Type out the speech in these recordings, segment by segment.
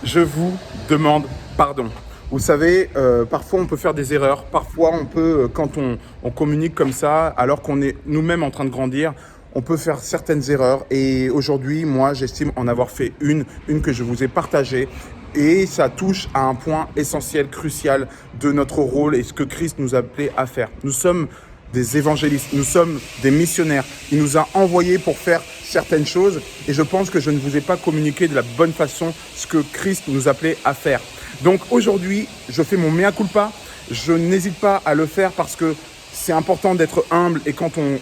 je vous demande pardon. Vous savez, parfois on peut faire des erreurs, parfois on peut, quand on communique comme ça, alors qu'on est nous-mêmes en train de grandir, on peut faire certaines erreurs. Et aujourd'hui, moi, j'estime en avoir fait une que je vous ai partagée. Et ça touche à un point essentiel, crucial de notre rôle et ce que Christ nous a appelé à faire. Nous sommes des évangélistes, nous sommes des missionnaires. Il nous a envoyés pour faire certaines choses et je pense que je ne vous ai pas communiqué de la bonne façon ce que Christ nous appelait à faire. Donc aujourd'hui, je fais mon mea culpa. Je n'hésite pas à le faire parce que c'est important d'être humble et quand on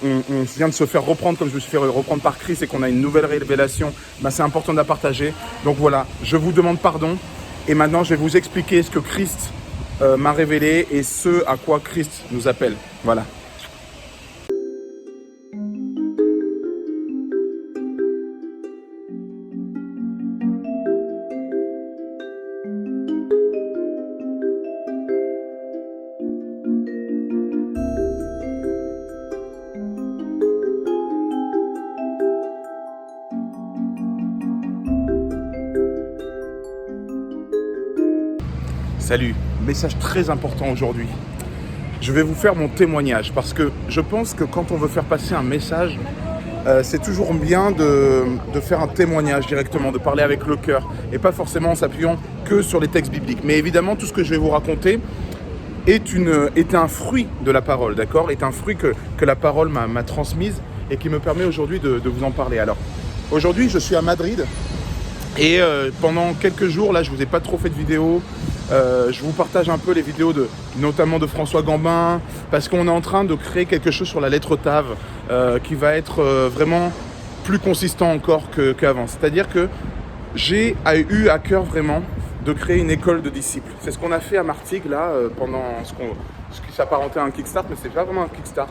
vient de se faire reprendre comme je me suis fait reprendre par Christ et qu'on a une nouvelle révélation, ben c'est important de la partager. Donc voilà, je vous demande pardon et maintenant je vais vous expliquer ce que Christ m'a révélé et ce à quoi Christ nous appelle. Voilà. Salut, message très important aujourd'hui. Je vais vous faire mon témoignage parce que je pense que quand on veut faire passer un message, c'est toujours bien de faire un témoignage directement, de parler avec le cœur et pas forcément en s'appuyant que sur les textes bibliques. Mais évidemment, tout ce que je vais vous raconter est un fruit de la parole, d'accord ? Est un fruit que la parole m'a transmise et qui me permet aujourd'hui de vous en parler. Alors, aujourd'hui, je suis à Madrid et pendant quelques jours, là, je vous ai pas trop fait de vidéos. Je vous partage un peu les vidéos notamment de François Gambin parce qu'on est en train de créer quelque chose sur la lettre Tav qui va être vraiment plus consistant encore qu'avant. C'est-à-dire que j'ai eu à cœur vraiment de créer une école de disciples. C'est ce qu'on a fait à Martigues là pendant ce qui s'apparentait à un kickstart, mais c'est pas vraiment un kickstart.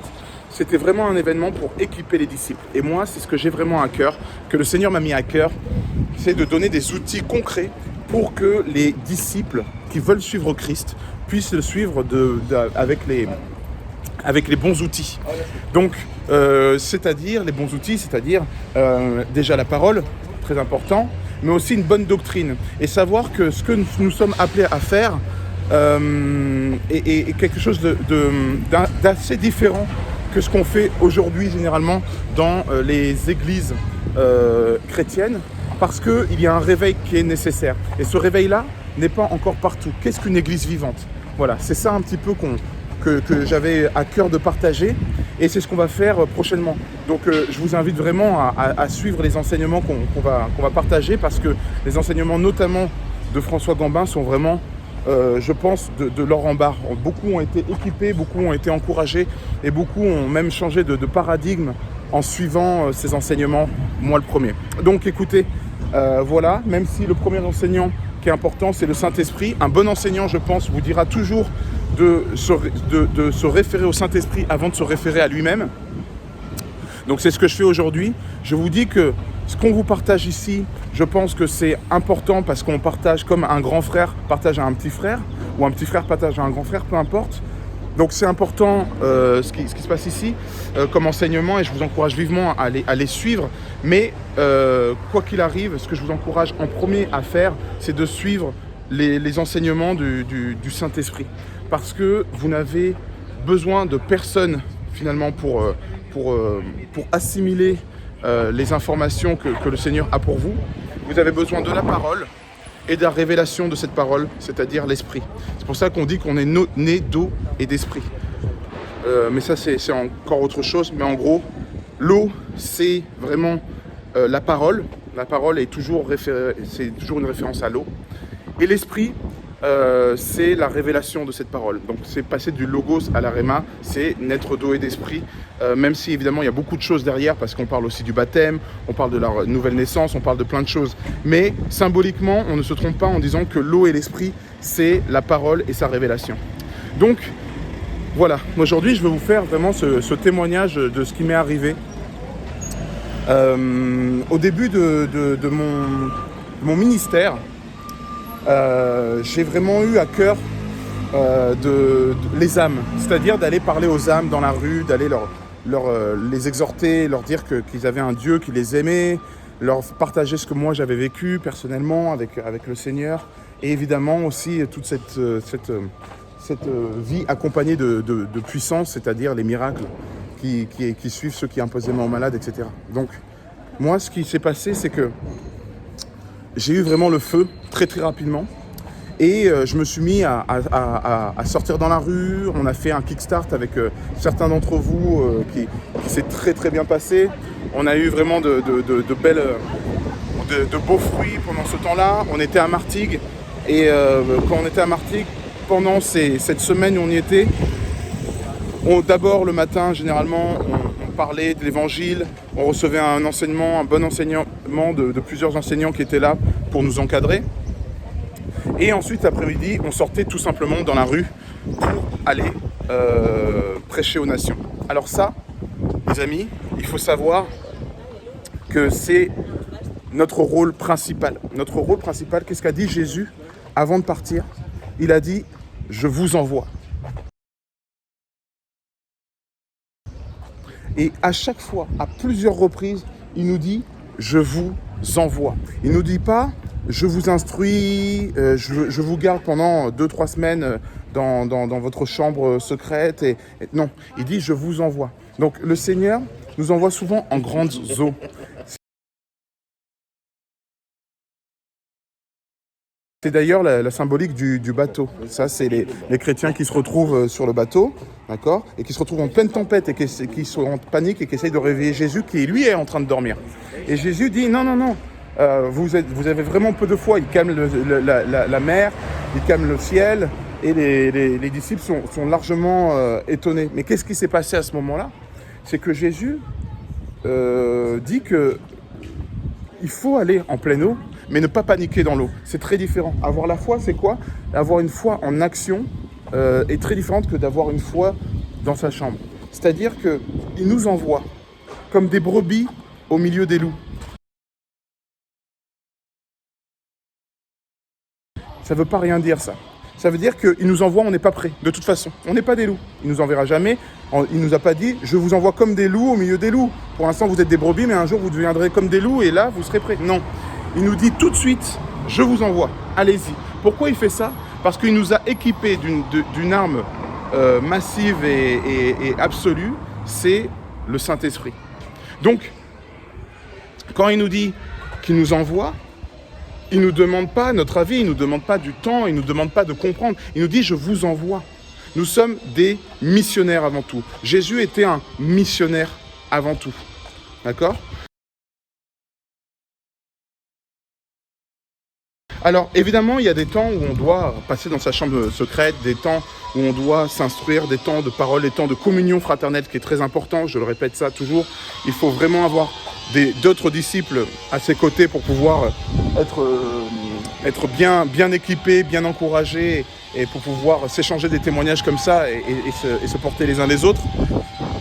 C'était vraiment un événement pour équiper les disciples. Et moi, c'est ce que j'ai vraiment à cœur, que le Seigneur m'a mis à cœur, c'est de donner des outils concrets pour que les disciples qui veulent suivre Christ puissent le suivre avec les bons outils. Donc, c'est-à-dire les bons outils, c'est-à-dire déjà la parole, très important, mais aussi une bonne doctrine. Et savoir que ce que nous sommes appelés à faire est quelque chose d'assez différent que ce qu'on fait aujourd'hui généralement dans les églises chrétiennes, parce qu'il y a un réveil qui est nécessaire. Et ce réveil-là n'est pas encore partout. Qu'est-ce qu'une église vivante ? Voilà, c'est ça un petit peu que j'avais à cœur de partager et c'est ce qu'on va faire prochainement. Donc je vous invite vraiment à suivre les enseignements qu'on va partager parce que les enseignements notamment de François Gambin sont vraiment, je pense, de l'or en barre. Beaucoup ont été équipés, beaucoup ont été encouragés et beaucoup ont même changé de paradigme en suivant ces enseignements, moi le premier. Donc écoutez, voilà, même si le premier enseignant qui est important, c'est le Saint-Esprit. Un bon enseignant, je pense, vous dira toujours de se référer au Saint-Esprit avant de se référer à lui-même. Donc c'est ce que je fais aujourd'hui. Je vous dis que ce qu'on vous partage ici, je pense que c'est important parce qu'on partage comme un grand frère partage à un petit frère, ou un petit frère partage à un grand frère, peu importe. Donc c'est important ce qui se passe ici comme enseignement et je vous encourage vivement à les suivre. Mais quoi qu'il arrive, ce que je vous encourage en premier à faire, c'est de suivre les enseignements du Saint-Esprit. Parce que vous n'avez besoin de personne finalement pour assimiler les informations que le Seigneur a pour vous. Vous avez besoin de la parole et de la révélation de cette parole, c'est-à-dire l'esprit. C'est pour ça qu'on dit qu'on est né d'eau et d'esprit. Mais ça, c'est encore autre chose. Mais en gros, l'eau, c'est vraiment la parole. La parole est c'est toujours une référence à l'eau. Et l'esprit, c'est la révélation de cette parole. Donc c'est passer du logos à la rhéma, c'est naître d'eau et d'esprit, même si évidemment il y a beaucoup de choses derrière, parce qu'on parle aussi du baptême, on parle de la nouvelle naissance, on parle de plein de choses. Mais symboliquement, on ne se trompe pas en disant que l'eau et l'esprit, c'est la parole et sa révélation. Donc voilà, aujourd'hui je vais vous faire vraiment ce témoignage de ce qui m'est arrivé. Au début de mon ministère, j'ai vraiment eu à cœur les âmes, c'est-à-dire d'aller parler aux âmes dans la rue, d'aller les exhorter, leur dire qu'ils avaient un Dieu qui les aimait, leur partager ce que moi j'avais vécu personnellement avec le Seigneur, et évidemment aussi toute cette vie accompagnée de puissance, c'est-à-dire les miracles qui suivent ceux qui imposent les mains aux malades, etc. Donc moi, ce qui s'est passé, c'est que j'ai eu vraiment le feu très très rapidement. Et je me suis mis à sortir dans la rue. On a fait un kickstart avec certains d'entre vous qui s'est très très bien passé. On a eu vraiment de beaux fruits pendant ce temps-là. On était à Martigues. Et quand on était à Martigues, pendant cette semaine où on y était, d'abord le matin, généralement, on parlait de l'évangile. On recevait un bon enseignement de plusieurs enseignants qui étaient là pour nous encadrer. Et ensuite, l'après-midi, on sortait tout simplement dans la rue pour aller prêcher aux nations. Alors ça, les amis, il faut savoir que c'est notre rôle principal. Notre rôle principal, qu'est-ce qu'a dit Jésus avant de partir? Il a dit « Je vous envoie ». Et à chaque fois, à plusieurs reprises, il nous dit « Je vous envoie ». Il ne nous dit pas « Je vous instruis, je vous garde pendant 2-3 semaines dans votre chambre secrète. » Non, il dit « Je vous envoie ». Donc le Seigneur nous envoie souvent en grandes eaux. C'est d'ailleurs la symbolique du bateau. Ça, c'est les chrétiens qui se retrouvent sur le bateau, d'accord, et qui se retrouvent en pleine tempête et qui sont en panique et qui essayent de réveiller Jésus, qui lui est en train de dormir. Et Jésus dit non, non, non, vous avez vraiment peu de foi. Il calme la mer, il calme le ciel, et les disciples sont largement étonnés. Mais qu'est-ce qui s'est passé à ce moment-là? C'est que Jésus dit que il faut aller en pleine eau, mais ne pas paniquer dans l'eau. C'est très différent. Avoir la foi, c'est quoi? Avoir une foi en action est très différente que d'avoir une foi dans sa chambre. C'est-à-dire qu'il nous envoie comme des brebis au milieu des loups. Ça ne veut pas rien dire, ça. Ça veut dire qu'il nous envoie, on n'est pas prêt. De toute façon, on n'est pas des loups. Il ne nous enverra jamais. Il ne nous a pas dit « Je vous envoie comme des loups au milieu des loups. Pour l'instant, vous êtes des brebis, mais un jour, vous deviendrez comme des loups et là, vous serez prêts. » Non. Il nous dit tout de suite « Je vous envoie. Allez-y. » Pourquoi il fait ça? Parce qu'il nous a équipés d'une arme massive et absolue, c'est le Saint-Esprit. Donc, quand il nous dit qu'il nous envoie, il ne nous demande pas notre avis, il ne nous demande pas du temps, il ne nous demande pas de comprendre. Il nous dit « Je vous envoie ». Nous sommes des missionnaires avant tout. Jésus était un missionnaire avant tout. D'accord? Alors, évidemment, il y a des temps où on doit passer dans sa chambre secrète, des temps où on doit s'instruire, des temps de parole, des temps de communion fraternelle, qui est très important, je le répète ça toujours. Il faut vraiment avoir d'autres disciples à ses côtés pour pouvoir être bien équipé, bien encouragé, et pour pouvoir s'échanger des témoignages comme ça et se porter les uns les autres.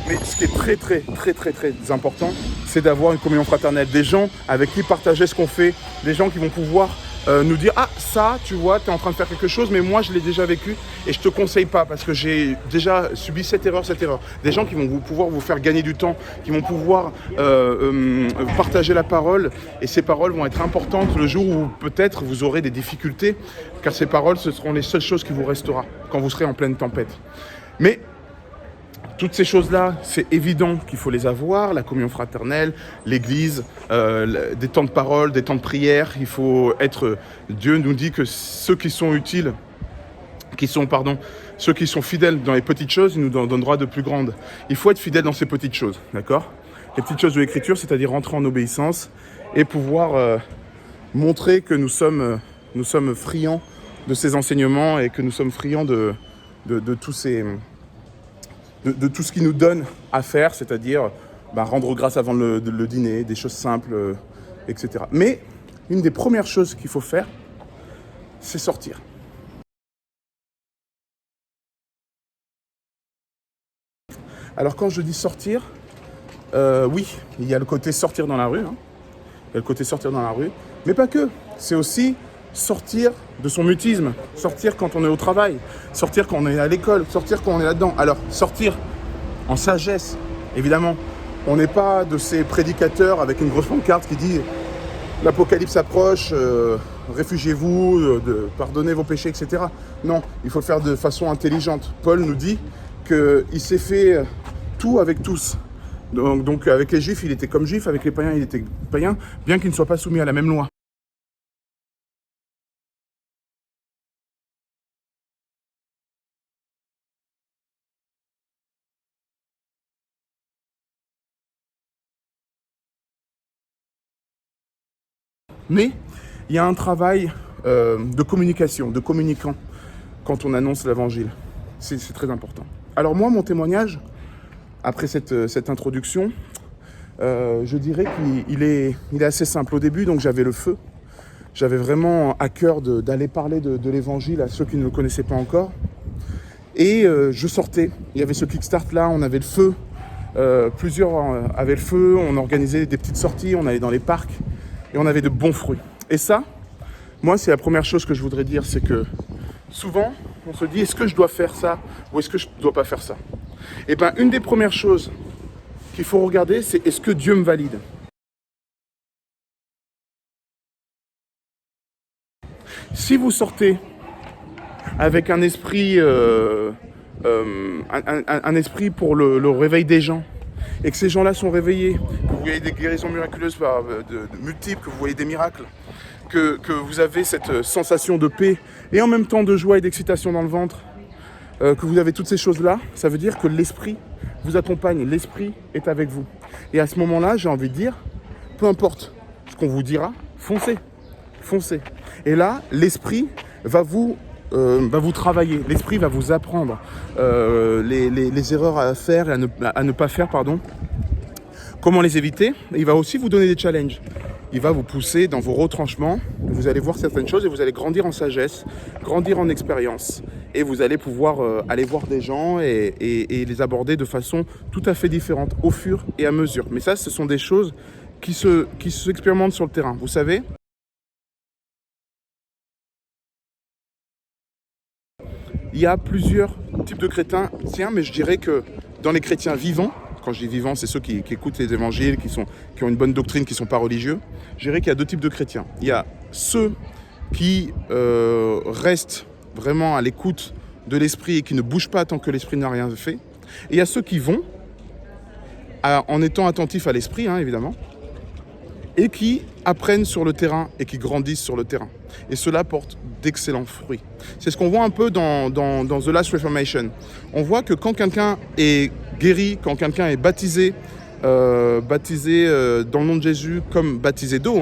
Mais ce qui est très important, c'est d'avoir une communion fraternelle, des gens avec qui partager ce qu'on fait, des gens qui vont pouvoir nous dire « Ah, ça, tu vois, tu es en train de faire quelque chose, mais moi, je l'ai déjà vécu et je te conseille pas parce que j'ai déjà subi cette erreur. » Des gens qui vont pouvoir vous faire gagner du temps, qui vont pouvoir partager la parole, et ces paroles vont être importantes le jour où peut-être vous aurez des difficultés, car ces paroles, ce seront les seules choses qui vous resteront quand vous serez en pleine tempête. Mais toutes ces choses-là, c'est évident qu'il faut les avoir, la communion fraternelle, l'église, des temps de parole, des temps de prière. Il faut être... Dieu nous dit que ceux qui sont utiles, ceux qui sont fidèles dans les petites choses, il nous en donnera de plus grandes. Il faut être fidèle dans ces petites choses, d'accord? Les petites choses de l'écriture, c'est-à-dire rentrer en obéissance et pouvoir montrer que nous sommes friands de ces enseignements et que nous sommes friands de tous ces... De tout ce qu'il nous donne à faire, c'est-à-dire rendre grâce avant le dîner, des choses simples, etc. Mais une des premières choses qu'il faut faire, c'est sortir. Alors quand je dis sortir, oui, il y a le côté sortir dans la rue, hein. Il y a le côté sortir dans la rue, mais pas que. C'est aussi sortir de son mutisme, sortir quand on est au travail, sortir quand on est à l'école, sortir quand on est là-dedans. Alors, sortir en sagesse, évidemment. On n'est pas de ces prédicateurs avec une grosse pancarte qui dit l'apocalypse approche, réfugiez-vous, pardonnez vos péchés, etc. Non, il faut le faire de façon intelligente. Paul nous dit qu'il s'est fait tout avec tous. Donc avec les juifs, il était comme juif, avec les païens, il était païen, bien qu'il ne soit pas soumis à la même loi. Mais il y a un travail de communication, de communicant, quand on annonce l'évangile. C'est très important. Alors moi, mon témoignage, après cette introduction, je dirais qu'il est assez simple. Au début, donc j'avais le feu. J'avais vraiment à cœur d'aller parler de l'évangile à ceux qui ne le connaissaient pas encore. Et je sortais. Il y avait ce kickstart là, on avait le feu. Plusieurs avaient le feu, on organisait des petites sorties, on allait dans les parcs et on avait de bons fruits. Et ça, moi, c'est la première chose que je voudrais dire, c'est que souvent, on se dit, est-ce que je dois faire ça ou est-ce que je ne dois pas faire ça? Et bien, une des premières choses qu'il faut regarder, c'est est-ce que Dieu me valide? Si vous sortez avec un esprit, un esprit pour le réveil des gens, et que ces gens-là sont réveillés, que vous voyez des guérisons miraculeuses de multiples, que vous voyez des miracles, que vous avez cette sensation de paix et en même temps de joie et d'excitation dans le ventre, que vous avez toutes ces choses-là, ça veut dire que l'esprit vous accompagne, l'esprit est avec vous. Et à ce moment-là, j'ai envie de dire, peu importe ce qu'on vous dira, foncez, foncez. Et là, l'esprit va vous travailler, l'esprit va vous apprendre les erreurs à faire et à ne pas faire, pardon. Comment les éviter? Il va aussi vous donner des challenges. Il va vous pousser dans vos retranchements, vous allez voir certaines choses et vous allez grandir en sagesse, grandir en expérience. Et vous allez pouvoir aller voir des gens et les aborder de façon tout à fait différente au fur et à mesure. Mais ça, ce sont des choses qui s'expérimentent sur le terrain. Vous savez, il y a plusieurs types de chrétiens, mais je dirais que dans les chrétiens vivants, quand je dis vivants, c'est ceux qui écoutent les évangiles, qui ont une bonne doctrine, qui ne sont pas religieux, je dirais qu'il y a deux types de chrétiens. Il y a ceux qui restent vraiment à l'écoute de l'esprit et qui ne bougent pas tant que l'esprit n'a rien fait. Et il y a ceux qui vont, en étant attentifs à l'esprit, évidemment, et qui apprennent sur le terrain et qui grandissent sur le terrain. Et cela porte d'excellents fruits. C'est ce qu'on voit un peu dans The Last Reformation. On voit que quand quelqu'un est guéri, quand quelqu'un est baptisé dans le nom de Jésus comme baptisé d'eau,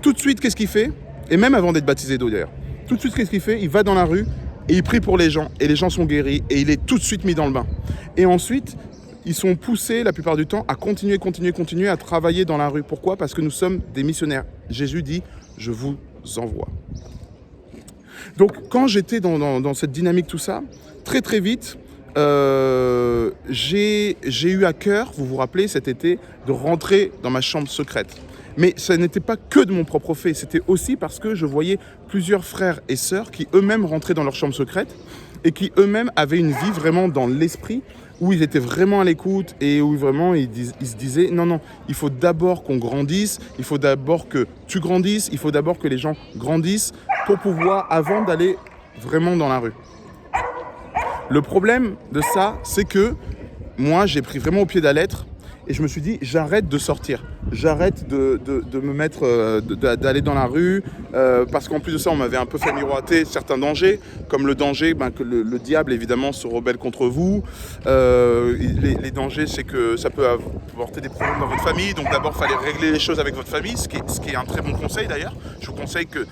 tout de suite, qu'est-ce qu'il fait? Et même avant d'être baptisé d'eau d'ailleurs, tout de suite, qu'est-ce qu'il fait? Il va dans la rue et il prie pour les gens, et les gens sont guéris, et il est tout de suite mis dans le bain. Et ensuite, ils sont poussés la plupart du temps à continuer à travailler dans la rue. Pourquoi? Parce que nous sommes des missionnaires. Jésus dit, je vous envoie. Donc quand j'étais dans cette dynamique, tout ça, très vite, j'ai eu à cœur, vous vous rappelez, cet été, de rentrer dans ma chambre secrète. Mais ça n'était pas que de mon propre fait, c'était aussi parce que je voyais plusieurs frères et sœurs qui eux-mêmes rentraient dans leur chambre secrète et qui eux-mêmes avaient une vie vraiment dans l'esprit, où ils étaient vraiment à l'écoute et où vraiment ils se disaient non, il faut d'abord qu'on grandisse, il faut d'abord que tu grandisses, il faut d'abord que les gens grandissent pour pouvoir, avant d'aller vraiment dans la rue. Le problème de ça, c'est que moi, j'ai pris vraiment au pied de la lettre et je me suis dit, j'arrête de sortir, j'arrête de me mettre, d'aller dans la rue, parce qu'en plus de ça, on m'avait un peu fait miroiter certains dangers, comme le danger que le diable, évidemment, se rebelle contre vous. Les dangers, c'est que ça peut apporter des problèmes dans votre famille, donc d'abord, il fallait régler les choses avec votre famille, ce qui est un très bon conseil d'ailleurs. Je vous conseille que,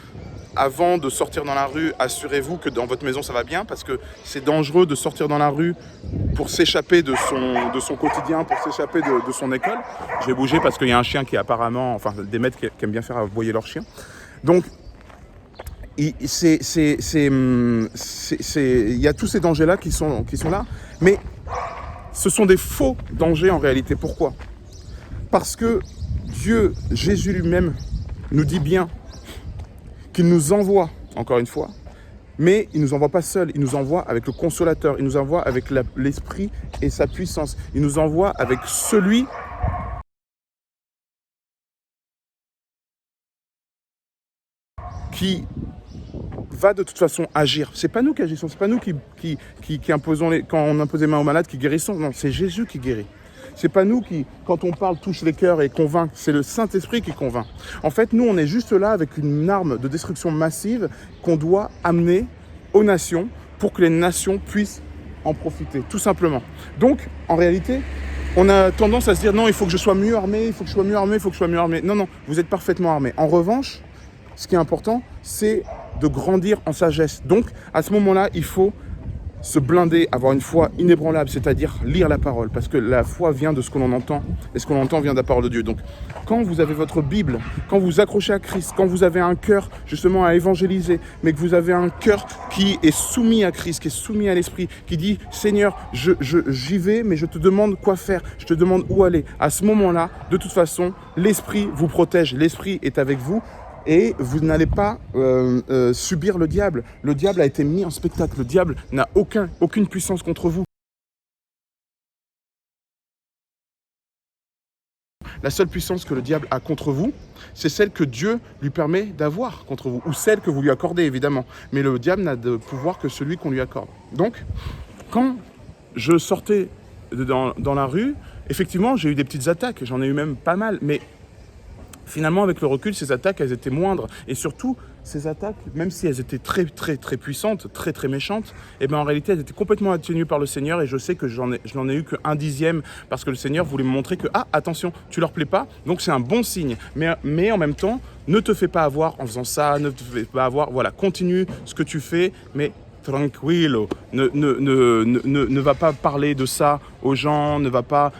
avant de sortir dans la rue, assurez-vous que dans votre maison ça va bien, parce que c'est dangereux de sortir dans la rue pour s'échapper de son quotidien, pour s'échapper de son école. Je vais bouger parce qu'il y a un chien qui apparemment, enfin des maîtres qui aiment bien faire aboyer leur chien. Donc il y a tous ces dangers-là qui sont là, mais ce sont des faux dangers en réalité. Pourquoi? Parce que Dieu, Jésus lui-même, nous dit bien qu'il nous envoie, encore une fois, mais il ne nous envoie pas seul, il nous envoie avec le consolateur, il nous envoie avec l'esprit et sa puissance, il nous envoie avec celui qui va de toute façon agir. C'est pas nous qui agissons, c'est pas nous qui imposons quand on impose les mains aux malades qui guérissons. Non, c'est Jésus qui guérit. C'est pas nous qui, quand on parle, touche les cœurs et convainc. C'est le Saint-Esprit qui convainc. En fait, nous, on est juste là avec une arme de destruction massive qu'on doit amener aux nations pour que les nations puissent en profiter, tout simplement. Donc, en réalité, on a tendance à se dire non, il faut que je sois mieux armé, il faut que je sois mieux armé, il faut que je sois mieux armé. Non, vous êtes parfaitement armé. En revanche, ce qui est important, c'est de grandir en sagesse. Donc, à ce moment-là, il faut se blinder, avoir une foi inébranlable, c'est-à-dire lire la parole, parce que la foi vient de ce que l'on entend, et ce que l'on entend vient de la parole de Dieu. Donc, quand vous avez votre Bible, quand vous accrochez à Christ, quand vous avez un cœur justement à évangéliser, mais que vous avez un cœur qui est soumis à Christ, qui est soumis à l'Esprit, qui dit « Seigneur, j'y vais, mais je te demande quoi faire, je te demande où aller », à ce moment-là, de toute façon, l'Esprit vous protège, l'Esprit est avec vous, et vous n'allez pas subir le diable. Le diable a été mis en spectacle. Le diable n'a aucune puissance contre vous. La seule puissance que le diable a contre vous, c'est celle que Dieu lui permet d'avoir contre vous, ou celle que vous lui accordez, évidemment. Mais le diable n'a de pouvoir que celui qu'on lui accorde. Donc, quand je sortais dans la rue, effectivement, j'ai eu des petites attaques. J'en ai eu même pas mal, mais finalement, avec le recul, ces attaques, elles étaient moindres. Et surtout, ces attaques, même si elles étaient très puissantes, très méchantes, eh ben, en réalité, elles étaient complètement atténuées par le Seigneur. Et je sais que je n'en ai eu qu'un dixième parce que le Seigneur voulait me montrer que, ah, attention, tu leur plais pas, donc c'est un bon signe. Mais en même temps, ne te fais pas avoir en faisant ça, ne te fais pas avoir, voilà, continue ce que tu fais, mais tranquillo, ne va pas parler de ça aux gens, ne va pas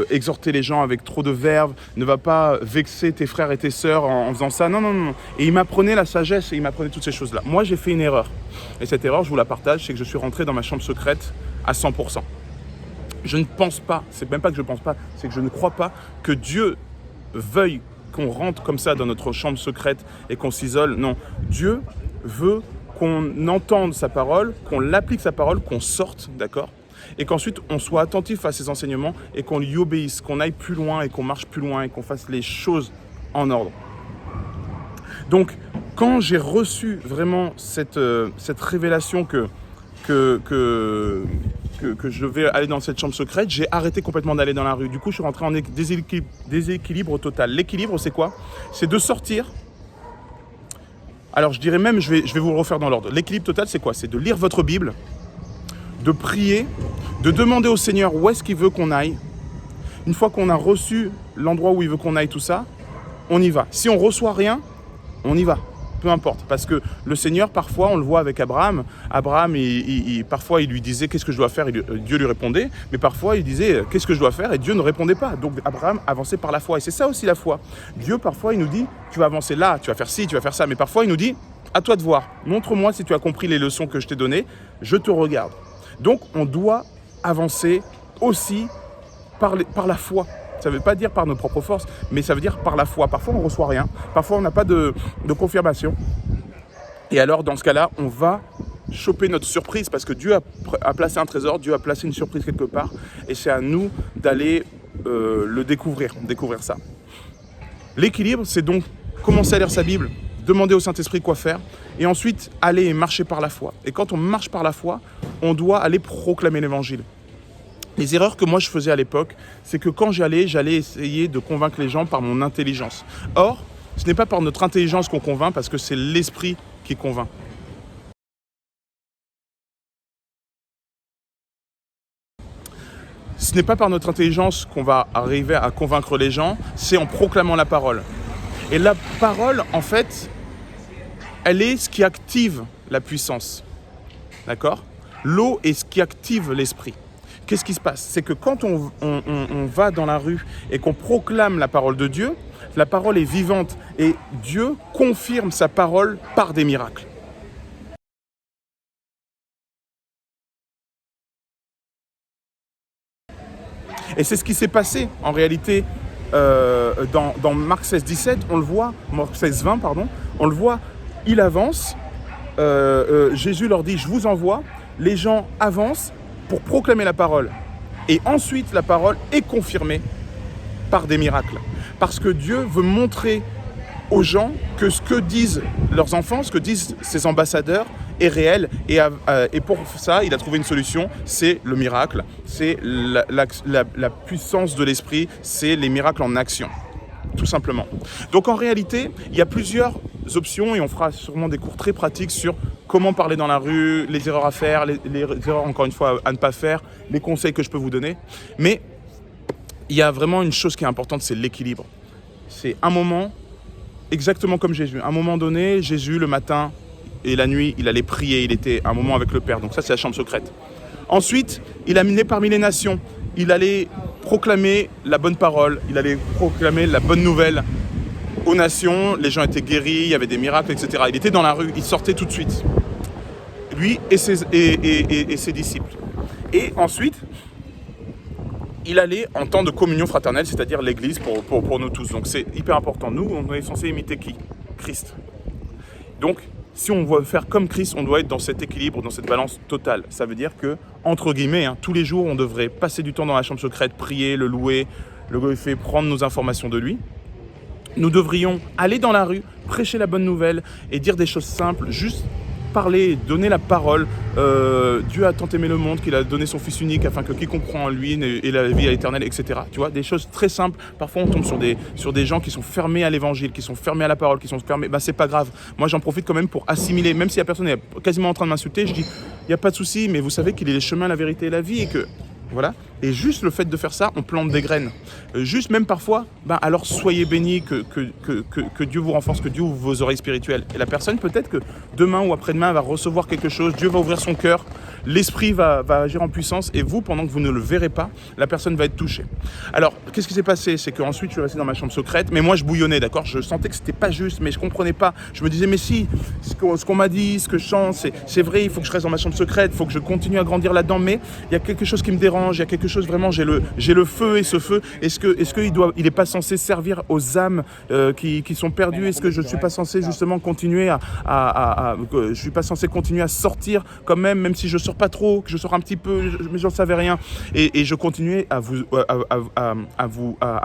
exhorter les gens avec trop de verve, ne va pas vexer tes frères et tes sœurs en faisant ça. Non. Et il m'apprenait la sagesse et il m'apprenait toutes ces choses-là. Moi, j'ai fait une erreur. Et cette erreur, je vous la partage, c'est que je suis rentré dans ma chambre secrète à 100%. Je ne pense pas, c'est même pas que je ne pense pas, c'est que je ne crois pas que Dieu veuille qu'on rentre comme ça dans notre chambre secrète et qu'on s'isole. Non, Dieu veut qu'on entende sa parole, qu'on l'applique sa parole, qu'on sorte, d'accord ? Et qu'ensuite, on soit attentif à ses enseignements et qu'on lui obéisse, qu'on aille plus loin et qu'on marche plus loin et qu'on fasse les choses en ordre. Donc, quand j'ai reçu vraiment cette révélation que je vais aller dans cette chambre secrète, j'ai arrêté complètement d'aller dans la rue. Du coup, je suis rentré en déséquilibre total. L'équilibre, c'est quoi ? C'est de sortir. Alors, je dirais même, je vais vous le refaire dans l'ordre. L'équilibre total, c'est quoi ? C'est de lire votre Bible, de prier, de demander au Seigneur où est-ce qu'il veut qu'on aille. Une fois qu'on a reçu l'endroit où il veut qu'on aille, tout ça, on y va. Si on ne reçoit rien, on y va. Peu importe. Parce que le Seigneur, parfois, on le voit avec Abraham. Abraham, parfois, il lui disait « Qu'est-ce que je dois faire ?» Dieu lui répondait. Mais parfois, il disait « Qu'est-ce que je dois faire ?» Et Dieu ne répondait pas. Donc, Abraham avançait par la foi. Et c'est ça aussi la foi. Dieu, parfois, il nous dit « Tu vas avancer là, tu vas faire ci, tu vas faire ça. » Mais parfois, il nous dit « À toi de voir. Montre-moi si tu as compris les leçons que je t'ai données. Je te regarde. » Donc, on doit avancer aussi par la foi. Ça ne veut pas dire par nos propres forces, mais ça veut dire par la foi. Parfois, on ne reçoit rien. Parfois, on n'a pas de confirmation. Et alors, dans ce cas-là, on va choper notre surprise parce que Dieu a placé un trésor, Dieu a placé une surprise quelque part. Et c'est à nous d'aller le découvrir ça. L'équilibre, c'est donc commencer à lire sa Bible, demander au Saint-Esprit quoi faire, et ensuite aller et marcher par la foi. Et quand on marche par la foi, on doit aller proclamer l'Évangile. Les erreurs que moi je faisais à l'époque, c'est que quand j'allais essayer de convaincre les gens par mon intelligence. Or, ce n'est pas par notre intelligence qu'on convainc, parce que c'est l'Esprit qui convainc. Ce n'est pas par notre intelligence qu'on va arriver à convaincre les gens, c'est en proclamant la parole. Et la parole, en fait, elle est ce qui active la puissance. D'accord ? L'eau est ce qui active l'esprit. Qu'est-ce qui se passe ? C'est que quand on va dans la rue et qu'on proclame la parole de Dieu, la parole est vivante et Dieu confirme sa parole par des miracles. Et c'est ce qui s'est passé en réalité dans Marc 16, 17, on le voit, Marc 16, 20, pardon, on le voit, il avance, Jésus leur dit « Je vous envoie », les gens avancent pour proclamer la parole. Et ensuite, la parole est confirmée par des miracles. Parce que Dieu veut montrer aux gens que ce que disent leurs enfants, ce que disent ces ambassadeurs est réel. Et pour ça, il a trouvé une solution, c'est le miracle, c'est la puissance de l'esprit, c'est les miracles en action, tout simplement. Donc en réalité, il y a plusieurs options et on fera sûrement des cours très pratiques sur comment parler dans la rue, les erreurs à faire, les erreurs encore une fois à ne pas faire, les conseils que je peux vous donner. Mais il y a vraiment une chose qui est importante, c'est l'équilibre. C'est un moment, exactement comme Jésus. À un moment donné, Jésus, le matin et la nuit, il allait prier, il était un moment avec le Père. Donc ça, c'est la chambre secrète. Ensuite, il a mené parmi les nations. Il allait proclamer la bonne parole, il allait proclamer la bonne nouvelle aux nations. Les gens étaient guéris, il y avait des miracles, etc. Il était dans la rue, il sortait tout de suite. Lui et ses disciples. Et ensuite, il allait en temps de communion fraternelle, c'est-à-dire l'église pour nous tous. Donc c'est hyper important. Nous, on est censé imiter qui? Christ. Donc, si on veut faire comme Christ, on doit être dans cet équilibre, dans cette balance totale. Ça veut dire que, entre guillemets, tous les jours, on devrait passer du temps dans la chambre secrète, prier, le louer, le glorifier, prendre nos informations de lui. Nous devrions aller dans la rue, prêcher la bonne nouvelle et dire des choses simples, juste parler, donner la parole. Dieu a tant aimé le monde qu'il a donné son Fils unique afin que quiconque croit en lui ait la vie éternelle, etc. Tu vois, des choses très simples. Parfois, on tombe sur des gens qui sont fermés à l'évangile, qui sont fermés à la parole, qui sont fermés. C'est pas grave. Moi, j'en profite quand même pour assimiler. Même si la personne est quasiment en train de m'insulter, je dis, il n'y a pas de souci, mais vous savez qu'il est le chemin, la vérité et la vie et que... Voilà. Et juste le fait de faire ça, on plante des graines. Juste même parfois, alors soyez bénis, que Dieu vous renforce, que Dieu ouvre vos oreilles spirituelles. Et la personne, peut-être que demain ou après-demain, va recevoir quelque chose, Dieu va ouvrir son cœur, l'esprit va agir en puissance, et vous, pendant que vous ne le verrez pas, la personne va être touchée. Alors, qu'est-ce qui s'est passé? C'est qu'ensuite, je suis resté dans ma chambre secrète, mais moi, je bouillonnais, d'accord? Je sentais que c'était pas juste, mais je comprenais pas. Je me disais, mais si, ce qu'on m'a dit, ce que je chante, c'est vrai, il faut que je reste dans ma chambre secrète, il faut que je continue à grandir là-dedans, mais il y a quelque chose qui me dérange, il y a quelque chose vraiment, j'ai le feu, et ce feu, est-ce qu'il n'est pas censé servir aux âmes qui sont perdues? Est-ce que je ne suis pas censé justement continuer je suis pas censé continuer à sortir quand même si je sors pas trop, que je sors un petit peu, mais j'en savais rien. Et je continuais à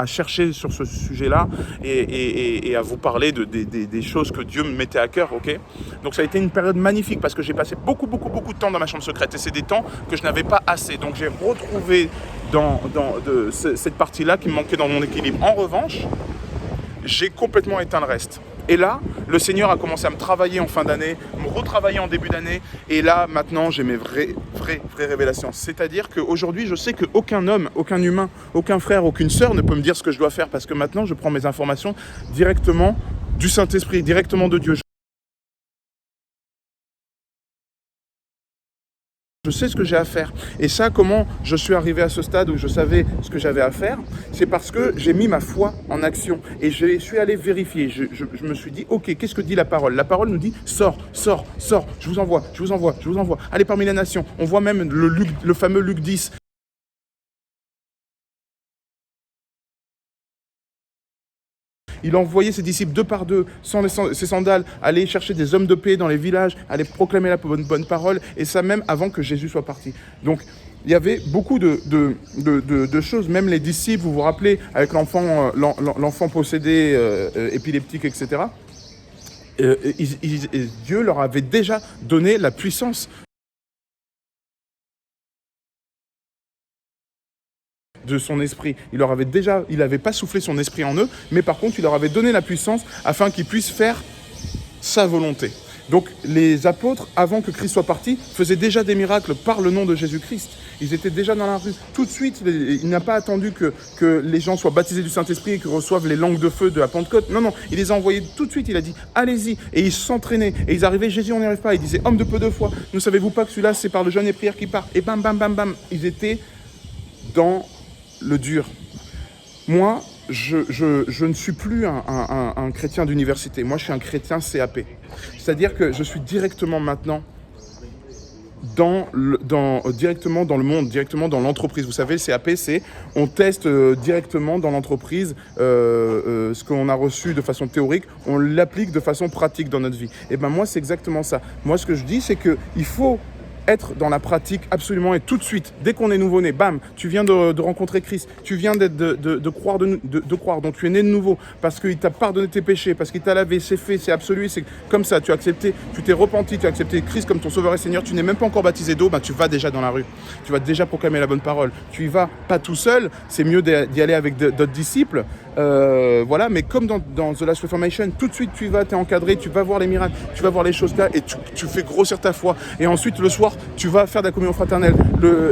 chercher sur ce sujet-là et à vous parler des choses que Dieu me mettait à cœur, ok? Donc ça a été une période magnifique parce que j'ai passé beaucoup de temps dans ma chambre secrète et c'est des temps que je n'avais pas assez. Donc j'ai retrouvé cette partie-là qui me manquait dans mon équilibre. En revanche, j'ai complètement éteint le reste. Et là, le Seigneur a commencé à me travailler en fin d'année, me retravailler en début d'année. Et là, maintenant, j'ai mes vraies révélations. C'est-à-dire qu'aujourd'hui, je sais qu'aucun homme, aucun humain, aucun frère, aucune sœur ne peut me dire ce que je dois faire parce que maintenant, je prends mes informations directement du Saint-Esprit, directement de Dieu. Je sais ce que j'ai à faire. Et ça, comment je suis arrivé à ce stade où je savais ce que j'avais à faire? C'est parce que j'ai mis ma foi en action. Et je suis allé vérifier. Je me suis dit, ok, qu'est-ce que dit la parole? La parole nous dit, sors, je vous envoie. Allez parmi les nations. On voit même le fameux Luc 10. Il envoyait ses disciples 2 par 2, sans ses sandales, aller chercher des hommes de paix dans les villages, aller proclamer la bonne parole, et ça même avant que Jésus soit parti. Donc, il y avait beaucoup de choses, même les disciples, vous vous rappelez, avec l'enfant possédé, épileptique, etc. Dieu leur avait déjà donné la puissance de son esprit. Il n'avait pas soufflé son esprit en eux, mais par contre, il leur avait donné la puissance afin qu'ils puissent faire sa volonté. Donc, les apôtres, avant que Christ soit parti, faisaient déjà des miracles par le nom de Jésus-Christ. Ils étaient déjà dans la rue. Tout de suite, il n'a pas attendu que les gens soient baptisés du Saint-Esprit et qu'ils reçoivent les langues de feu de la Pentecôte. Non, il les a envoyés tout de suite. Il a dit, allez-y. Et ils s'entraînaient. Et ils arrivaient, Jésus, on n'y arrive pas. Il disait, homme de peu de foi, ne savez-vous pas que celui-là, c'est par le jeûne et prière qu'il part? Et bam, bam, bam, bam. Ils étaient dans le dur. Moi, je ne suis plus un chrétien d'université. Moi, je suis un chrétien CAP. C'est-à-dire que je suis directement maintenant directement dans le monde, directement dans l'entreprise. Vous savez, le CAP, c'est on teste directement dans l'entreprise ce qu'on a reçu de façon théorique, on l'applique de façon pratique dans notre vie. Et ben moi, c'est exactement ça. Moi, ce que je dis, c'est qu'il faut être dans la pratique absolument et tout de suite. Dès qu'on est nouveau-né, bam, tu viens de rencontrer Christ, tu viens de croire, donc tu es né de nouveau parce qu'il t'a pardonné tes péchés, parce qu'il t'a lavé, c'est fait, c'est absolu, c'est comme ça, tu as accepté, tu t'es repenti, tu as accepté Christ comme ton sauveur et Seigneur, tu n'es même pas encore baptisé d'eau, ben tu vas déjà dans la rue, tu vas déjà proclamer la bonne parole, tu y vas pas tout seul, c'est mieux d'y aller avec d'autres disciples, voilà, mais comme dans The Last Reformation, tout de suite tu y vas, tu es encadré, tu vas voir les miracles, tu vas voir les choses là et tu fais grossir ta foi. Et ensuite le soir, tu vas faire de la communion fraternelle.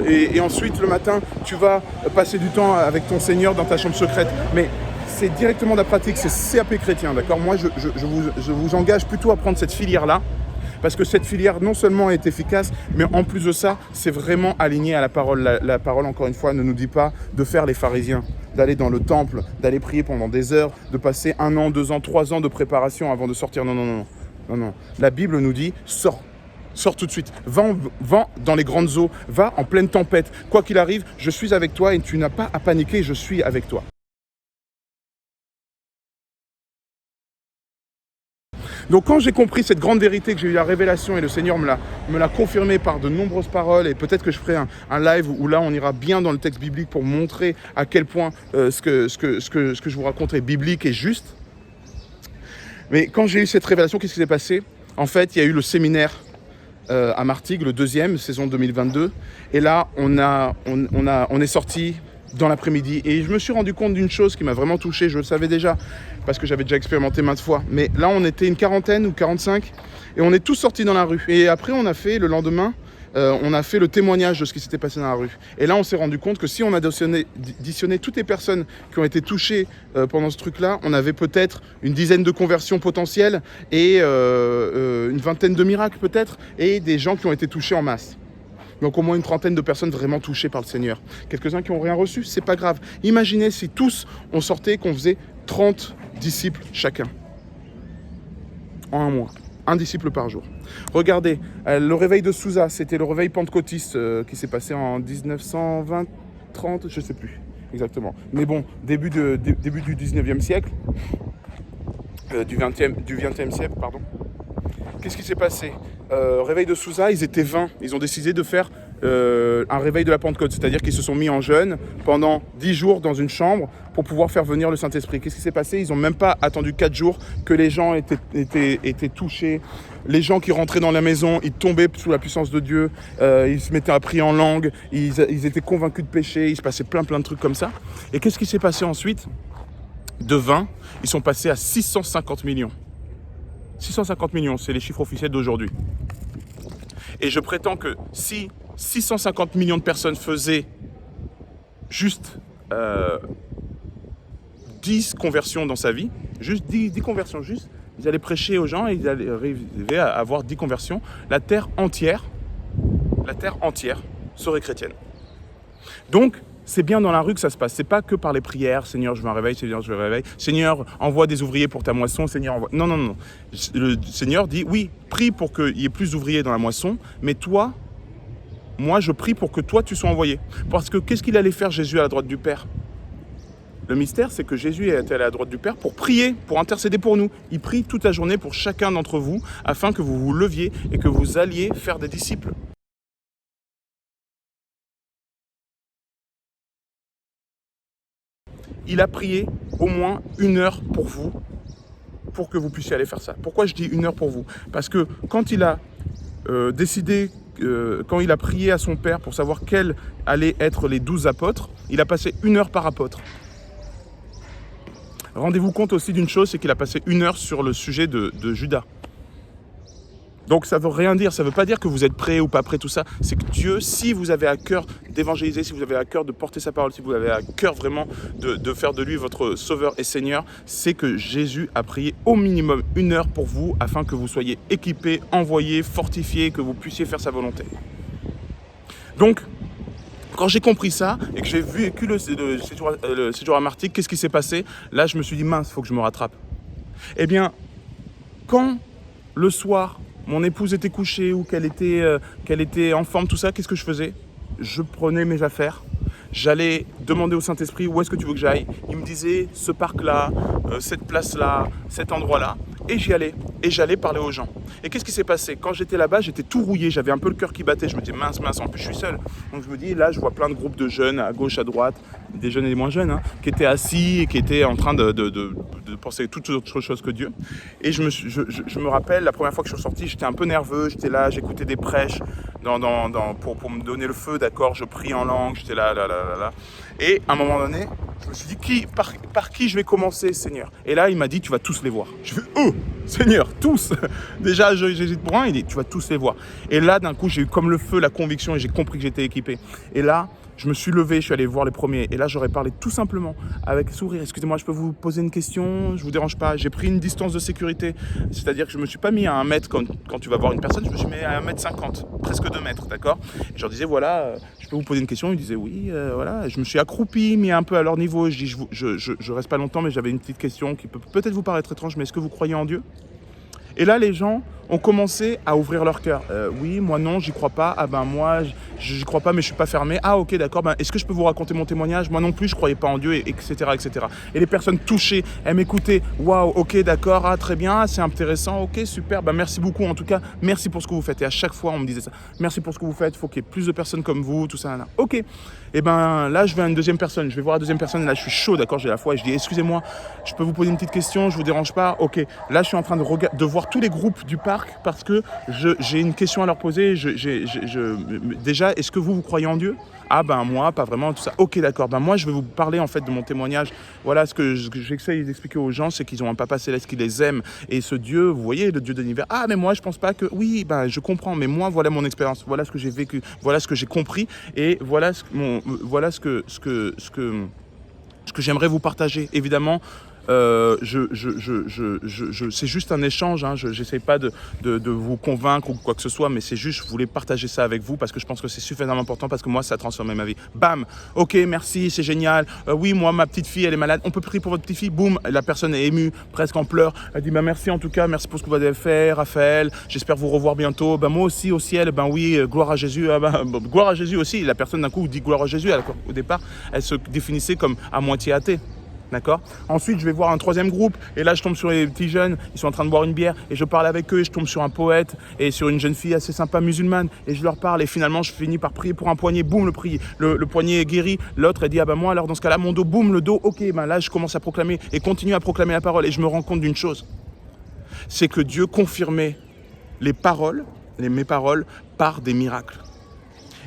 Et ensuite le matin, tu vas passer du temps avec ton Seigneur dans ta chambre secrète. Mais c'est directement de la pratique, c'est CAP chrétien, d'accord? Moi, je vous engage plutôt à prendre cette filière-là. Parce que cette filière, non seulement est efficace, mais en plus de ça, c'est vraiment aligné à la parole. La parole, encore une fois, ne nous dit pas de faire les pharisiens, d'aller dans le temple, d'aller prier pendant des heures, de passer 1 an, 2 ans, 3 ans de préparation avant de sortir. Non, non, non, non. Non, non. La Bible nous dit, sors tout de suite, va dans les grandes eaux, va en pleine tempête. Quoi qu'il arrive, je suis avec toi et tu n'as pas à paniquer, je suis avec toi. Donc quand j'ai compris cette grande vérité, que j'ai eu la révélation et le Seigneur me l'a confirmé par de nombreuses paroles, et peut-être que je ferai un live où là on ira bien dans le texte biblique pour montrer à quel point ce que je vous raconte est biblique et juste. Mais quand j'ai eu cette révélation, qu'est-ce qui s'est passé? En fait, il y a eu le séminaire à Martigues, le 2e, saison 2022. Et là, on est sorti dans l'après-midi. Et je me suis rendu compte d'une chose qui m'a vraiment touché. Je le savais déjà, parce que j'avais déjà expérimenté maintes fois. Mais là, on était une quarantaine ou 45. Et on est tous sortis dans la rue. Et après, on a fait, le lendemain, on a fait le témoignage de ce qui s'était passé dans la rue. Et là, on s'est rendu compte que si on additionnait toutes les personnes qui ont été touchées pendant ce truc-là, on avait peut-être une dizaine de conversions potentielles et une vingtaine de miracles peut-être, et des gens qui ont été touchés en masse. Donc au moins une trentaine de personnes vraiment touchées par le Seigneur. Quelques-uns qui n'ont rien reçu, c'est pas grave. Imaginez si tous on sortait, qu'on faisait 30 disciples chacun. En un mois. Un disciple par jour. Regardez, le réveil de Souza, c'était le réveil pentecôtiste qui s'est passé en 1920, 30, je ne sais plus exactement. Mais bon, début du 19e siècle, du 20e siècle, pardon. Qu'est-ce qui s'est passé? Réveil de Souza, ils étaient 20. Ils ont décidé de faire un réveil de la Pentecôte. C'est-à-dire qu'ils se sont mis en jeûne pendant 10 jours dans une chambre pour pouvoir faire venir le Saint-Esprit. Qu'est-ce qui s'est passé? Ils n'ont même pas attendu 4 jours que les gens étaient touchés. Les gens qui rentraient dans la maison, ils tombaient sous la puissance de Dieu. Ils se mettaient à prier en langue. Ils étaient convaincus de péché. Il se passait plein de trucs comme ça. Et qu'est-ce qui s'est passé ensuite? De 20, ils sont passés à 650 millions. 650 millions, c'est les chiffres officiels d'aujourd'hui. Et je prétends que si 650 millions de personnes faisaient juste 10 conversions dans sa vie, juste 10 conversions, juste, ils allaient prêcher aux gens et ils allaient arriver à avoir 10 conversions, la terre entière serait chrétienne. Donc, c'est bien dans la rue que ça se passe. C'est pas que par les prières. Seigneur, je veux un réveil. Seigneur, je veux un réveil. Seigneur, envoie des ouvriers pour ta moisson. Seigneur, envoie... Non, non, non. Le Seigneur dit, oui, prie pour qu'il y ait plus d'ouvriers dans la moisson. Mais toi, moi, je prie pour que toi, tu sois envoyé. Parce que qu'est-ce qu'il allait faire Jésus à la droite du Père? Le mystère, c'est que Jésus est allé à la droite du Père pour prier, pour intercéder pour nous. Il prie toute la journée pour chacun d'entre vous, afin que vous vous leviez et que vous alliez faire des disciples. Il a prié au moins 1 heure pour vous, pour que vous puissiez aller faire ça. Pourquoi je dis 1 heure pour vous? Parce que quand il a décidé, quand il a prié à son Père pour savoir quels allaient être les 12 apôtres, il a passé 1 heure par apôtre. Rendez-vous compte aussi d'une chose, c'est qu'il a passé 1 heure sur le sujet de Judas. Donc ça ne veut rien dire, ça ne veut pas dire que vous êtes prêt ou pas prêt, tout ça. C'est que Dieu, si vous avez à cœur d'évangéliser, si vous avez à cœur de porter sa parole, si vous avez à cœur vraiment de faire de lui votre sauveur et Seigneur, c'est que Jésus a prié au minimum 1 heure pour vous, afin que vous soyez équipés, envoyés, fortifiés, que vous puissiez faire sa volonté. Donc, quand j'ai compris ça et que j'ai vécu le séjour à Martigues, qu'est-ce qui s'est passé? Là, je me suis dit, mince, il faut que je me rattrape. Eh bien, quand le soir, mon épouse était couchée ou qu'elle était en forme, tout ça, qu'est-ce que je faisais? Je prenais mes affaires, j'allais demander au Saint-Esprit où est-ce que tu veux que j'aille. Il me disait ce parc-là, cette place-là, cet endroit-là. Et j'y allais, et j'allais parler aux gens. Et qu'est-ce qui s'est passé? Quand j'étais là-bas, j'étais tout rouillé, j'avais un peu le cœur qui battait. Je me disais mince, en plus je suis seul. Donc je me dis, là je vois plein de groupes de jeunes, à gauche, à droite, des jeunes et des moins jeunes, hein, qui étaient assis et qui étaient en train de penser toute autre chose que Dieu. Et je me rappelle, la première fois que je suis sorti, j'étais un peu nerveux, j'étais là, j'écoutais des prêches pour me donner le feu, d'accord, je prie en langue, j'étais là. Et à un moment donné, je me suis dit, par qui je vais commencer, Seigneur? Et là, il m'a dit, tu vas tous les voir. Je fais, oh, Seigneur, tous. Déjà, j'hésite pour un, il dit, tu vas tous les voir. Et là, d'un coup, j'ai eu comme le feu, la conviction, et j'ai compris que j'étais équipé. Et là, je me suis levé, je suis allé voir les premiers. Et là, j'aurais parlé tout simplement, avec sourire. Excusez-moi, je peux vous poser une question? Je vous dérange pas. J'ai pris une distance de sécurité. C'est-à-dire que je me suis pas mis à 1 mètre quand tu vas voir une personne. Je me suis mis à 1m50, presque 2 mètres, d'accord? Et je leur disais, voilà, je peux vous poser une question? Ils disaient, oui, voilà. Et je me suis accroupi, mis un peu à leur niveau. Je dis, je reste pas longtemps, mais j'avais une petite question qui peut peut-être vous paraître étrange, mais est-ce que vous croyez en Dieu? Et là, les gens ont commencé à ouvrir leur cœur. Oui, moi non, j'y crois pas. Ah ben moi, j'y crois pas, mais je suis pas fermé. Ah ok, d'accord. Ben, est-ce que je peux vous raconter mon témoignage? Moi non plus, je croyais pas en Dieu, etc., etc. Et les personnes touchées, elles m'écoutaient. Waouh, ok, d'accord, ah très bien, c'est intéressant, ok, super. Ben merci beaucoup. En tout cas, merci pour ce que vous faites. Et à chaque fois, on me disait ça. Merci pour ce que vous faites. Il faut qu'il y ait plus de personnes comme vous, tout ça. Là. Ok. Et ben là, je vais à une deuxième personne. Je vais voir la deuxième personne. Et là, je suis chaud, d'accord. J'ai la foi. Et je dis, excusez-moi, je peux vous poser une petite question? Je vous dérange pas? Ok. Là, je suis en train de voir tous les groupes du parc parce que j'ai une question à leur poser. Déjà, est-ce que vous croyez en Dieu? Ah ben moi, pas vraiment, tout ça. Ok, d'accord. Ben moi, je vais vous parler en fait de mon témoignage. Voilà ce que j'essaie d'expliquer aux gens, c'est qu'ils ont un papa céleste qui les aime. Et ce Dieu, vous voyez, le Dieu de l'univers. Ah mais moi, je pense pas que... Oui, ben je comprends, mais moi, voilà mon expérience. Voilà ce que j'ai vécu. Voilà ce que j'ai compris. Et voilà ce que j'aimerais vous partager. Évidemment, c'est juste un échange, hein. J'essaie pas de vous convaincre ou quoi que ce soit, mais c'est juste, je voulais partager ça avec vous parce que je pense que c'est suffisamment important parce que moi, ça a transformé ma vie. Bam, ok, merci, c'est génial. Oui, moi, ma petite fille, elle est malade. On peut prier pour votre petite fille? Boum, la personne est émue, presque en pleurs. Elle dit, bah merci en tout cas, merci pour ce que vous avez fait, Raphaël. J'espère vous revoir bientôt. Ben moi aussi au ciel, ben oui, gloire à Jésus. Ah, ben, gloire à Jésus aussi. La personne d'un coup dit gloire à Jésus. Alors, au départ, elle se définissait comme à moitié athée. D'accord. Ensuite, je vais voir un troisième groupe et là, je tombe sur les petits jeunes. Ils sont en train de boire une bière et je parle avec eux et je tombe sur un poète et sur une jeune fille assez sympa musulmane et je leur parle et finalement, je finis par prier pour un poignet. Boum, le poignet est guéri. L'autre, elle dit, ah ben moi, alors dans ce cas-là, mon dos, boum, le dos. Ok, ben là, je commence à proclamer et continue à proclamer la parole et je me rends compte d'une chose. C'est que Dieu confirmait mes paroles par des miracles.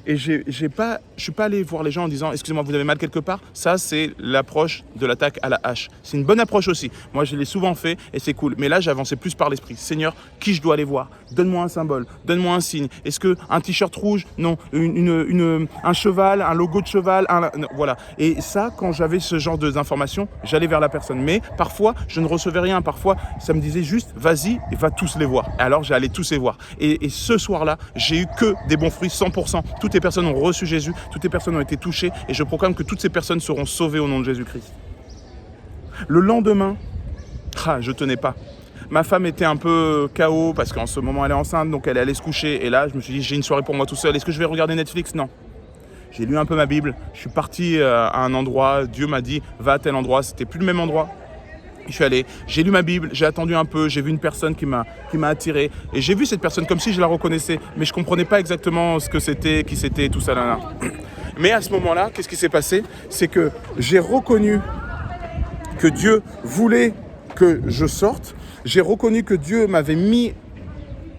Et je suis pas allé voir les gens en disant « Excusez-moi, vous avez mal quelque part ?» Ça, c'est l'approche de l'attaque à la hache. C'est une bonne approche aussi. Moi, je l'ai souvent fait et c'est cool. Mais là, j'avançais plus par l'esprit. Seigneur, qui je dois aller voir? Donne-moi un symbole, donne-moi un signe. Est-ce qu'un t-shirt rouge? Non. Un cheval, un logo de cheval, non, voilà. Et ça, quand j'avais ce genre d'informations, j'allais vers la personne. Mais parfois, je ne recevais rien. Parfois, ça me disait juste « Vas-y et va tous les voir. » Alors, j'allais tous les voir. Et ce soir-là, j'ai eu que des bons fruits, 100%. Toutes les personnes ont reçu Jésus, toutes les personnes ont été touchées et je proclame que toutes ces personnes seront sauvées au nom de Jésus-Christ. Le lendemain, je tenais pas. Ma femme était un peu KO parce qu'en ce moment elle est enceinte, donc elle allait se coucher. Et là, je me suis dit, j'ai une soirée pour moi tout seul. Est-ce que je vais regarder Netflix? Non. J'ai lu un peu ma Bible. Je suis parti à un endroit. Dieu m'a dit, va à tel endroit. C'était plus le même endroit. Je suis allé, j'ai lu ma Bible, j'ai attendu un peu, j'ai vu une personne qui m'a attiré. Et j'ai vu cette personne comme si je la reconnaissais. Mais je ne comprenais pas exactement ce que c'était, qui c'était, tout ça, là. Mais à ce moment-là, qu'est-ce qui s'est passé? C'est que j'ai reconnu que Dieu voulait que je sorte. J'ai reconnu que Dieu m'avait mis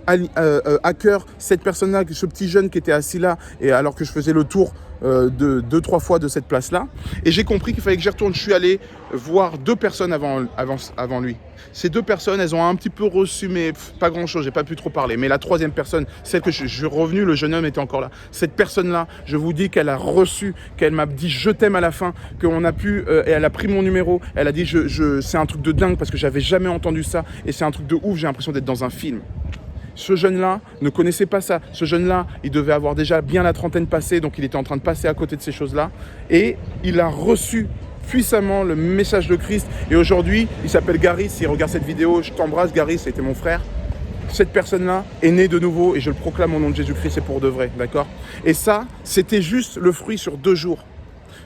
à cœur cette personne-là, ce petit jeune qui était assis là, et alors que je faisais le tour de 2-3 fois de cette place-là. Et j'ai compris qu'il fallait que j'y retourne. Je suis allé voir 2 personnes avant lui. Ces 2 personnes, elles ont un petit peu reçu, mais pas grand-chose, j'ai pas pu trop parler. Mais la 3e personne, celle que je suis revenu, le jeune homme était encore là. Cette personne-là, je vous dis qu'elle a reçu, qu'elle m'a dit « je t'aime » à la fin, qu'on a pu, et elle a pris mon numéro. Elle a dit c'est un truc de dingue parce que j'avais jamais entendu ça. Et c'est un truc de ouf, j'ai l'impression d'être dans un film. Ce jeune-là ne connaissait pas ça. Ce jeune-là, il devait avoir déjà bien la trentaine passée, donc il était en train de passer à côté de ces choses-là. Et il a reçu puissamment le message de Christ. Et aujourd'hui, il s'appelle Gary. S'il regarde cette vidéo, je t'embrasse, Gary, c'était mon frère. Cette personne-là est née de nouveau et je le proclame au nom de Jésus-Christ, c'est pour de vrai, d'accord? Et ça, c'était juste le fruit sur 2 jours.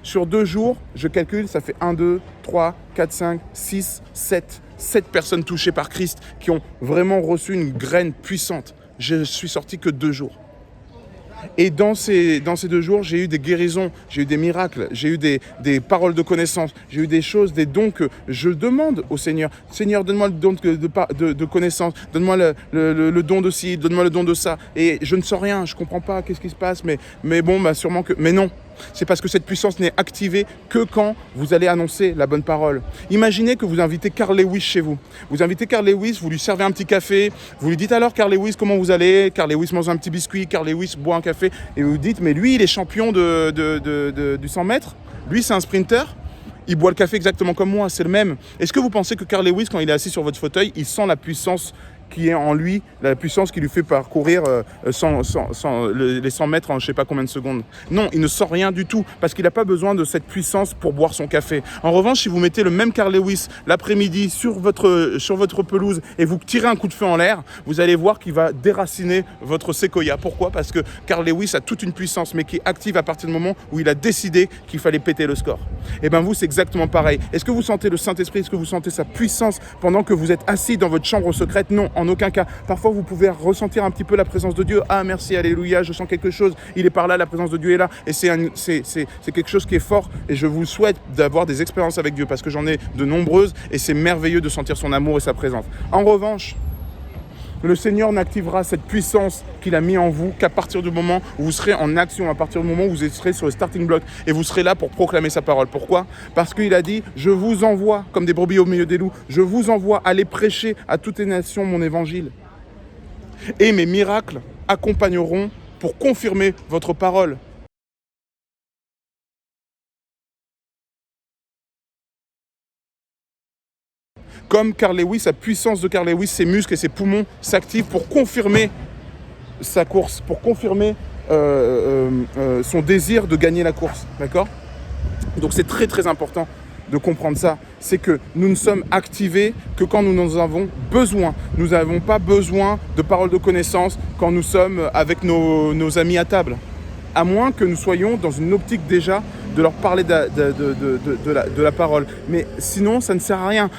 Sur 2 jours, je calcule, ça fait 1, 2, 3, 4, 5, 6, 7. 7 personnes touchées par Christ qui ont vraiment reçu une graine puissante. Je suis sorti que 2 jours. Et dans ces 2 jours, j'ai eu des guérisons, j'ai eu des miracles, j'ai eu des paroles de connaissance, j'ai eu des choses, des dons que je demande au Seigneur. Seigneur, donne-moi le don de connaissance, donne-moi le don de ci, donne-moi le don de ça. Et je ne sens rien, je ne comprends pas qu'est-ce qui se passe, mais bon, bah sûrement que... Mais non, c'est parce que cette puissance n'est activée que quand vous allez annoncer la bonne parole. Imaginez que vous invitez Carl Lewis chez vous. Vous invitez Carl Lewis, vous lui servez un petit café, vous lui dites alors Carl Lewis, comment vous allez? Carl Lewis mange un petit biscuit, Carl Lewis boit un café, et vous dites mais lui il est champion du 100 mètres, lui c'est un sprinter, il boit le café exactement comme moi, c'est le même. Est-ce que vous pensez que Carl Lewis, quand il est assis sur votre fauteuil, il sent la puissance qui est en lui, la puissance qui lui fait parcourir les 100 mètres en je ne sais pas combien de secondes? Non, il ne sent rien du tout, parce qu'il n'a pas besoin de cette puissance pour boire son café. En revanche, si vous mettez le même Carl Lewis l'après-midi sur votre pelouse et vous tirez un coup de feu en l'air, vous allez voir qu'il va déraciner votre séquoia. Pourquoi? Parce que Carl Lewis a toute une puissance, mais qui est active à partir du moment où il a décidé qu'il fallait péter le score. Et bien vous, c'est exactement pareil. Est-ce que vous sentez le Saint-Esprit? Est-ce que vous sentez sa puissance pendant que vous êtes assis dans votre chambre secrète? Non, en aucun cas. Parfois, vous pouvez ressentir un petit peu la présence de Dieu. Ah, merci, alléluia, je sens quelque chose. Il est par là, la présence de Dieu est là. Et c'est quelque chose qui est fort. Et je vous souhaite d'avoir des expériences avec Dieu parce que j'en ai de nombreuses et c'est merveilleux de sentir son amour et sa présence. En revanche, le Seigneur n'activera cette puissance qu'il a mis en vous qu'à partir du moment où vous serez en action, à partir du moment où vous serez sur le starting block et vous serez là pour proclamer sa parole. Pourquoi? Parce qu'il a dit, je vous envoie comme des brebis au milieu des loups, je vous envoie aller prêcher à toutes les nations mon évangile. Et mes miracles accompagneront pour confirmer votre parole. Comme Carl Lewis, la puissance de Carl Lewis, ses muscles et ses poumons s'activent pour confirmer sa course, pour confirmer son désir de gagner la course. D'accord? Donc c'est très très important de comprendre ça. C'est que nous ne sommes activés que quand nous en avons besoin. Nous n'avons pas besoin de paroles de connaissance quand nous sommes avec nos amis à table. À moins que nous soyons dans une optique déjà de leur parler de la parole. Mais sinon, ça ne sert à rien.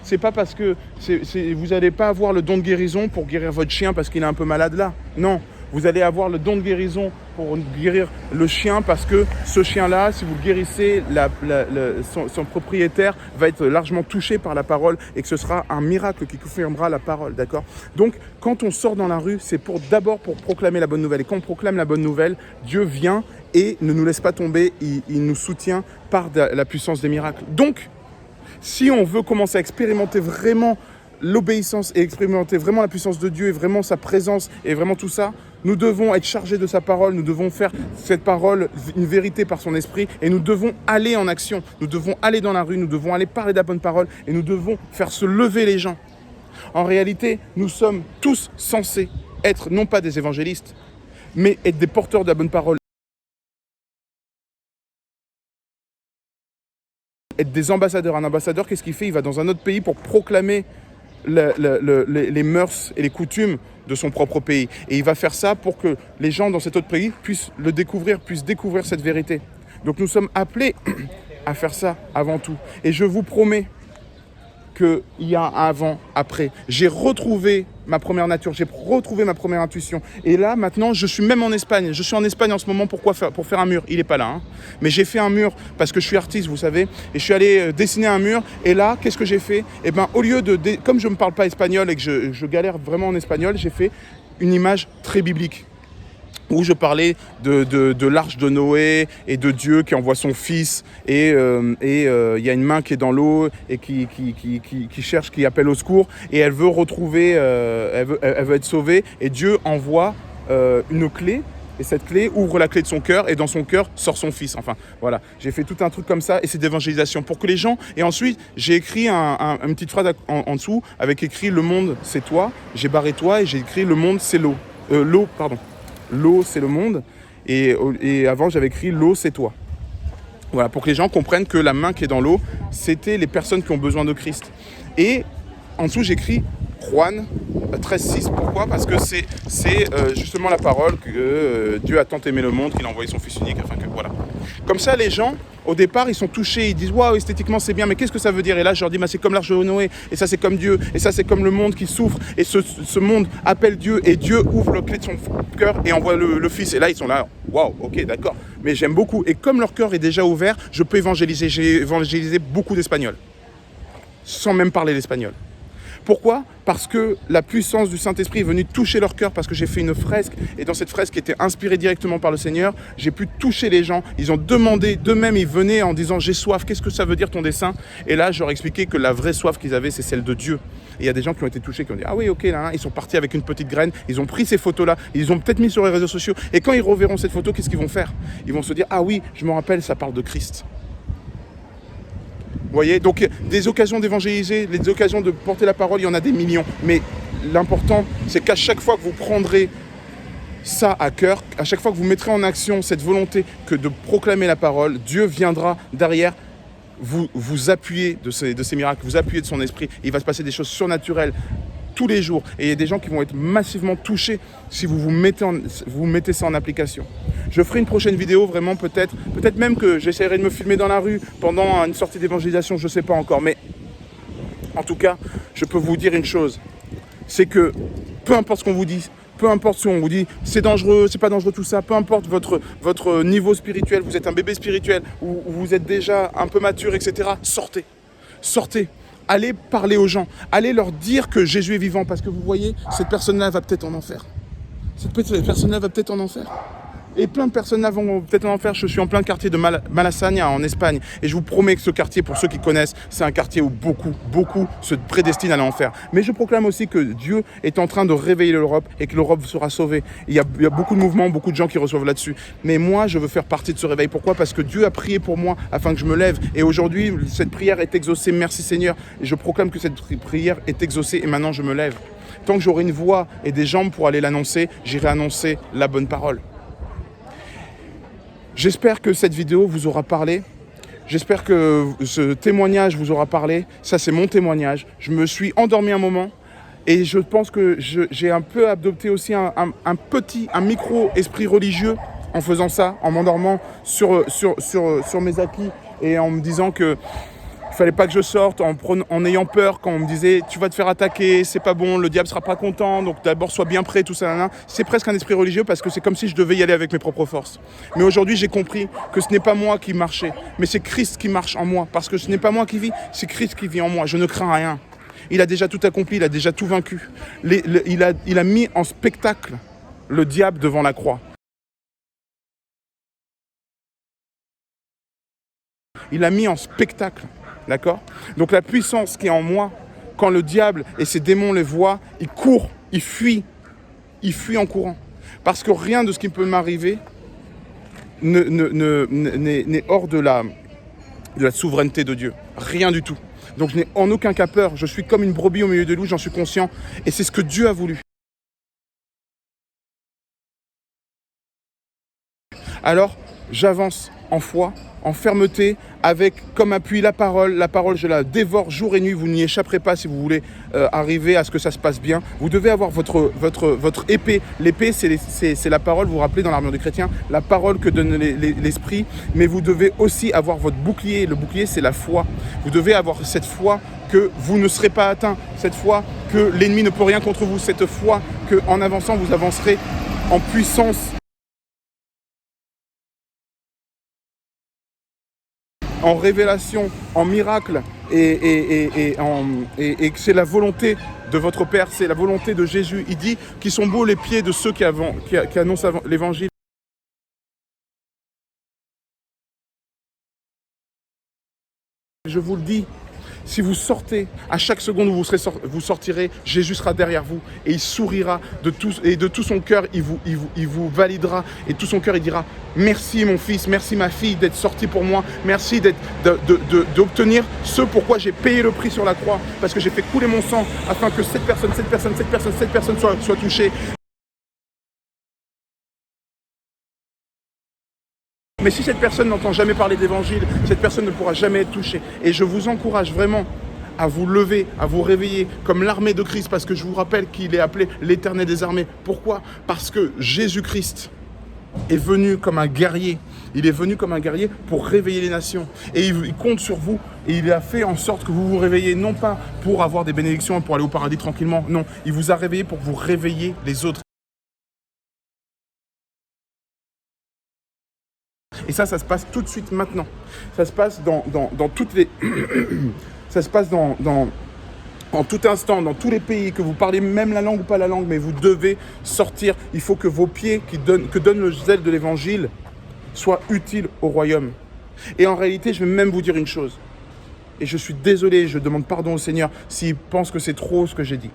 C'est pas parce que vous n'allez pas avoir le don de guérison pour guérir votre chien parce qu'il est un peu malade là. Non, vous allez avoir le don de guérison pour guérir le chien parce que ce chien-là, si vous le guérissez, son propriétaire va être largement touché par la parole et que ce sera un miracle qui confirmera la parole, d'accord? Donc, quand on sort dans la rue, c'est d'abord pour proclamer la bonne nouvelle. Et quand on proclame la bonne nouvelle, Dieu vient et ne nous laisse pas tomber, il nous soutient par la puissance des miracles. Donc, si on veut commencer à expérimenter vraiment l'obéissance et expérimenter vraiment la puissance de Dieu et vraiment sa présence et vraiment tout ça, nous devons être chargés de sa parole, nous devons faire cette parole une vérité par son esprit et nous devons aller en action, nous devons aller dans la rue, nous devons aller parler de la bonne parole et nous devons faire se lever les gens. En réalité, nous sommes tous censés être non pas des évangélistes, mais être des porteurs de la bonne parole. Être des ambassadeurs. Un ambassadeur, qu'est-ce qu'il fait? Il va dans un autre pays pour proclamer les mœurs et les coutumes de son propre pays. Et il va faire ça pour que les gens dans cet autre pays puissent le découvrir, puissent découvrir cette vérité. Donc nous sommes appelés à faire ça avant tout. Et je vous promets qu'il y a un avant, après. J'ai retrouvé ma première nature, j'ai retrouvé ma première intuition. Et là, maintenant, je suis même en Espagne. Je suis en Espagne en ce moment, pour faire un mur. Il n'est pas là, hein. Mais j'ai fait un mur parce que je suis artiste, vous savez. Et je suis allé dessiner un mur. Et là, qu'est-ce que j'ai fait? Eh bien, au lieu comme je ne parle pas espagnol et que je galère vraiment en espagnol, j'ai fait une image très biblique, où je parlais de l'arche de Noé et de Dieu qui envoie son fils et y a une main qui est dans l'eau et qui cherche, qui appelle au secours et elle veut retrouver, elle veut être sauvée et Dieu envoie une clé et cette clé ouvre la clé de son cœur et dans son cœur sort son fils. Enfin voilà, j'ai fait tout un truc comme ça et c'est d'évangélisation pour que les gens... Et ensuite j'ai écrit une petite phrase en dessous avec écrit « Le monde c'est toi », j'ai barré toi et j'ai écrit « Le monde c'est l'eau ». L'eau, c'est le monde. Et avant, j'avais écrit « L'eau, c'est toi ». Voilà, pour que les gens comprennent que la main qui est dans l'eau, c'était les personnes qui ont besoin de Christ. Et en dessous, j'écris Juan 13,6. Pourquoi? Parce que c'est justement la parole que Dieu a tant aimé le monde qu'il a envoyé son Fils unique, afin que voilà. Comme ça, les gens, au départ, ils sont touchés, ils disent waouh, esthétiquement c'est bien, mais qu'est-ce que ça veut dire? Et là, je leur dis, c'est comme l'arche de Noé, et ça c'est comme Dieu, et ça c'est comme le monde qui souffre, et ce monde appelle Dieu, et Dieu ouvre le clé de son cœur et envoie le Fils. Et là, ils sont là, waouh, ok, d'accord. Mais j'aime beaucoup. Et comme leur cœur est déjà ouvert, je peux évangéliser. J'ai évangélisé beaucoup d'Espagnols, sans même parler l'espagnol. Pourquoi? Parce que la puissance du Saint-Esprit est venue toucher leur cœur, parce que j'ai fait une fresque, et dans cette fresque qui était inspirée directement par le Seigneur, j'ai pu toucher les gens. Ils ont demandé d'eux-mêmes, ils venaient en disant j'ai soif, qu'est-ce que ça veut dire ton dessin? Et là, je leur ai expliqué que la vraie soif qu'ils avaient, c'est celle de Dieu. Et il y a des gens qui ont été touchés, qui ont dit ah oui, ok, là, ils sont partis avec une petite graine, ils ont pris ces photos-là, ils ont peut-être mis sur les réseaux sociaux, et quand ils reverront cette photo, qu'est-ce qu'ils vont faire? Ils vont se dire ah oui, je me rappelle, ça parle de Christ. Vous voyez, donc des occasions d'évangéliser, des occasions de porter la parole, il y en a des millions. Mais l'important, c'est qu'à chaque fois que vous prendrez ça à cœur, à chaque fois que vous mettrez en action cette volonté que de proclamer la parole, Dieu viendra derrière vous appuyer de ces miracles, vous appuyer de son esprit. Il va se passer des choses surnaturelles tous les jours. Et il y a des gens qui vont être massivement touchés si vous mettez ça en application. Je ferai une prochaine vidéo, vraiment, peut-être même que j'essaierai de me filmer dans la rue pendant une sortie d'évangélisation, je ne sais pas encore. Mais en tout cas, je peux vous dire une chose, c'est que peu importe ce qu'on vous dit, peu importe si on vous dit c'est dangereux, c'est pas dangereux tout ça, peu importe votre niveau spirituel, vous êtes un bébé spirituel ou vous êtes déjà un peu mature, etc. Sortez. Allez parler aux gens, allez leur dire que Jésus est vivant, parce que vous voyez, cette personne-là va peut-être en enfer. Cette personne-là va peut-être en enfer. Et plein de personnes là vont peut-être en enfer. Je suis en plein quartier de Malasaña en Espagne. Et je vous promets que ce quartier, pour ceux qui connaissent, c'est un quartier où beaucoup se prédestinent à l'enfer. Mais je proclame aussi que Dieu est en train de réveiller l'Europe et que l'Europe sera sauvée. Il y a beaucoup de mouvements, beaucoup de gens qui reçoivent là-dessus. Mais moi, je veux faire partie de ce réveil. Pourquoi? Parce que Dieu a prié pour moi afin que je me lève. Et aujourd'hui, cette prière est exaucée. Merci Seigneur. Et je proclame que cette prière est exaucée et maintenant je me lève. Tant que j'aurai une voix et des jambes pour aller l'annoncer, j'irai annoncer la bonne parole. J'espère que cette vidéo vous aura parlé. J'espère que ce témoignage vous aura parlé. Ça, c'est mon témoignage. Je me suis endormi un moment et je pense que j'ai un peu adopté aussi un micro-esprit religieux en faisant ça, en m'endormant sur mes acquis et en me disant que il fallait pas que je sorte, en ayant peur quand on me disait tu vas te faire attaquer, c'est pas bon, le diable sera pas content, donc d'abord sois bien prêt, tout ça. C'est presque un esprit religieux parce que c'est comme si je devais y aller avec mes propres forces. Mais aujourd'hui j'ai compris que ce n'est pas moi qui marchais, mais c'est Christ qui marche en moi, parce que ce n'est pas moi qui vis, c'est Christ qui vit en moi. Je ne crains rien. Il a déjà tout accompli, il a déjà tout vaincu. Il a mis en spectacle le diable devant la croix. Il a mis en spectacle. D'accord? Donc la puissance qui est en moi, quand le diable et ses démons les voient, ils courent, ils fuient en courant. Parce que rien de ce qui peut m'arriver n'est hors de la souveraineté de Dieu. Rien du tout. Donc je n'ai en aucun cas peur. Je suis comme une brebis au milieu des loups, j'en suis conscient. Et c'est ce que Dieu a voulu. Alors, j'avance en foi, en fermeté, avec comme appui la parole. La parole, je la dévore jour et nuit. Vous n'y échapperez pas si vous voulez arriver à ce que ça se passe bien. Vous devez avoir votre épée. L'épée, c'est la parole, vous vous rappelez dans l'armure du chrétien, la parole que donne l'esprit. Mais vous devez aussi avoir votre bouclier. Le bouclier, c'est la foi. Vous devez avoir cette foi que vous ne serez pas atteint. Cette foi que l'ennemi ne peut rien contre vous. Cette foi qu'en avançant, vous avancerez en puissance. En révélation, en miracle, et que c'est la volonté de votre Père, c'est la volonté de Jésus. Il dit qu'ils sont beaux les pieds de ceux qui annoncent l'évangile. Je vous le dis, si vous sortez, à chaque seconde où vous sortirez, Jésus sera derrière vous et il sourira de tout son cœur, il vous validera et de tout son cœur il dira merci mon fils, merci ma fille d'être sorti pour moi, merci d'obtenir ce pourquoi j'ai payé le prix sur la croix, parce que j'ai fait couler mon sang afin que cette personne soit touchée. Mais si cette personne n'entend jamais parler de l'évangile, cette personne ne pourra jamais être touchée. Et je vous encourage vraiment à vous lever, à vous réveiller comme l'armée de Christ, parce que je vous rappelle qu'il est appelé l'Éternel des armées. Pourquoi? Parce que Jésus-Christ est venu comme un guerrier. Il est venu comme un guerrier pour réveiller les nations. Et il compte sur vous. Et il a fait en sorte que vous vous réveillez, non pas pour avoir des bénédictions et pour aller au paradis tranquillement. Non, il vous a réveillé pour vous réveiller les autres. Et ça se passe tout de suite maintenant. Ça se passe dans toutes les... ça se passe en tout instant, dans tous les pays, que vous parlez même la langue ou pas la langue, mais vous devez sortir. Il faut que vos pieds, que donne le zèle de l'évangile, soient utiles au royaume. Et en réalité, je vais même vous dire une chose. Et je suis désolé, je demande pardon au Seigneur s'il pense que c'est trop ce que j'ai dit.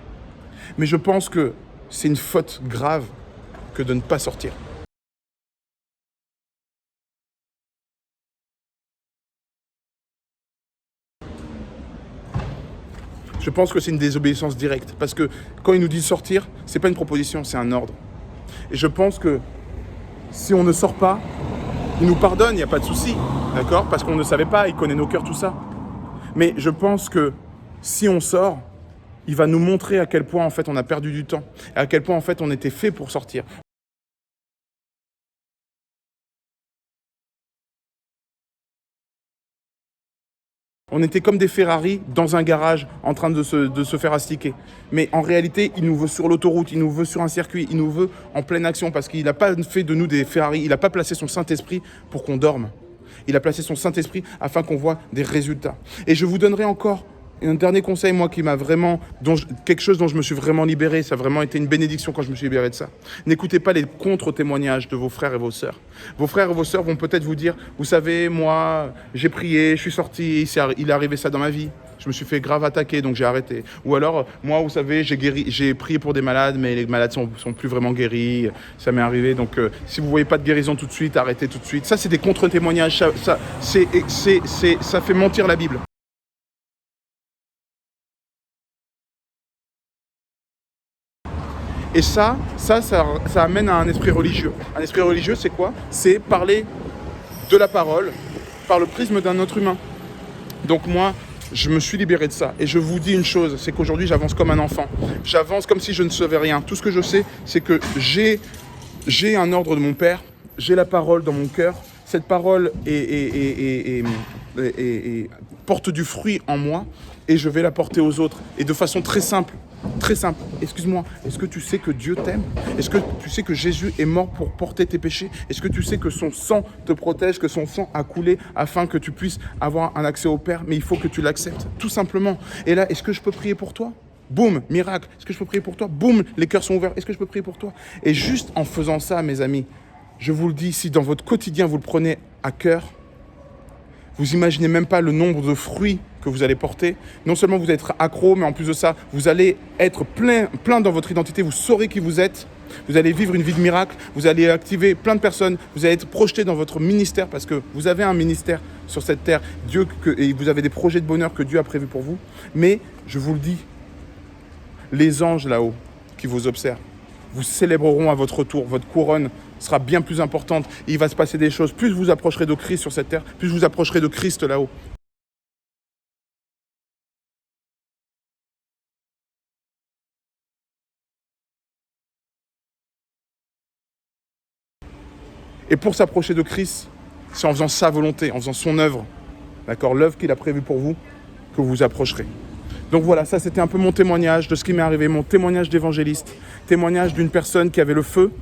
Mais je pense que c'est une faute grave que de ne pas sortir. Je pense que c'est une désobéissance directe. Parce que quand il nous dit sortir, ce n'est pas une proposition, c'est un ordre. Et je pense que si on ne sort pas, il nous pardonne, il n'y a pas de souci. D'accord? Parce qu'on ne savait pas, il connaît nos cœurs, tout ça. Mais je pense que si on sort, il va nous montrer à quel point en fait on a perdu du temps. Et à quel point en fait on était fait pour sortir. On était comme des Ferrari dans un garage en train de se faire astiquer. Mais en réalité, il nous veut sur l'autoroute, il nous veut sur un circuit, il nous veut en pleine action parce qu'il n'a pas fait de nous des Ferrari, il n'a pas placé son Saint-Esprit pour qu'on dorme. Il a placé son Saint-Esprit afin qu'on voit des résultats. Et je vous donnerai encore un dernier conseil, moi, qui m'a vraiment... quelque chose dont je me suis vraiment libéré. Ça a vraiment été une bénédiction quand je me suis libéré de ça. N'écoutez pas les contre-témoignages de vos frères et vos sœurs. Vos frères et vos sœurs vont peut-être vous dire, vous savez, moi, j'ai prié, je suis sorti, il est arrivé ça dans ma vie. Je me suis fait grave attaquer, donc j'ai arrêté. Ou alors, moi, vous savez, j'ai prié pour des malades, mais les malades sont plus vraiment guéris. Ça m'est arrivé, donc si vous ne voyez pas de guérison tout de suite, arrêtez tout de suite. Ça, c'est des contre-témoignages. Ça fait mentir la Bible. Et ça amène à un esprit religieux. Un esprit religieux, c'est quoi? C'est parler de la parole par le prisme d'un autre humain. Donc moi, je me suis libéré de ça. Et je vous dis une chose, c'est qu'aujourd'hui, j'avance comme un enfant. J'avance comme si je ne savais rien. Tout ce que je sais, c'est que j'ai un ordre de mon Père, j'ai la parole dans mon cœur. Cette parole porte du fruit en moi et je vais la porter aux autres. Et de façon très simple. Très simple. Excuse-moi, est-ce que tu sais que Dieu t'aime? Est-ce que tu sais que Jésus est mort pour porter tes péchés? Est-ce que tu sais que son sang te protège, que son sang a coulé afin que tu puisses avoir un accès au Père? Mais il faut que tu l'acceptes, tout simplement. Et là, est-ce que je peux prier pour toi? Boum, miracle. Est-ce que je peux prier pour toi? Boum, les cœurs sont ouverts. Est-ce que je peux prier pour toi? Et juste en faisant ça, mes amis, je vous le dis, si dans votre quotidien, vous le prenez à cœur, vous imaginez même pas le nombre de fruits que vous allez porter. Non seulement vous allez être accro, mais en plus de ça, vous allez être plein dans votre identité. Vous saurez qui vous êtes. Vous allez vivre une vie de miracle. Vous allez activer plein de personnes. Vous allez être projeté dans votre ministère parce que vous avez un ministère sur cette terre. Et vous avez des projets de bonheur que Dieu a prévus pour vous. Mais je vous le dis, les anges là-haut qui vous observent vous célébreront à votre retour. Votre couronne sera bien plus importante. Et il va se passer des choses. Plus vous approcherez de Christ sur cette terre, plus vous approcherez de Christ là-haut. Et pour s'approcher de Christ, c'est en faisant sa volonté, en faisant son œuvre, d'accord, l'œuvre qu'il a prévue pour vous, que vous vous approcherez. Donc voilà, ça c'était un peu mon témoignage de ce qui m'est arrivé, mon témoignage d'évangéliste, témoignage d'une personne qui avait le feu,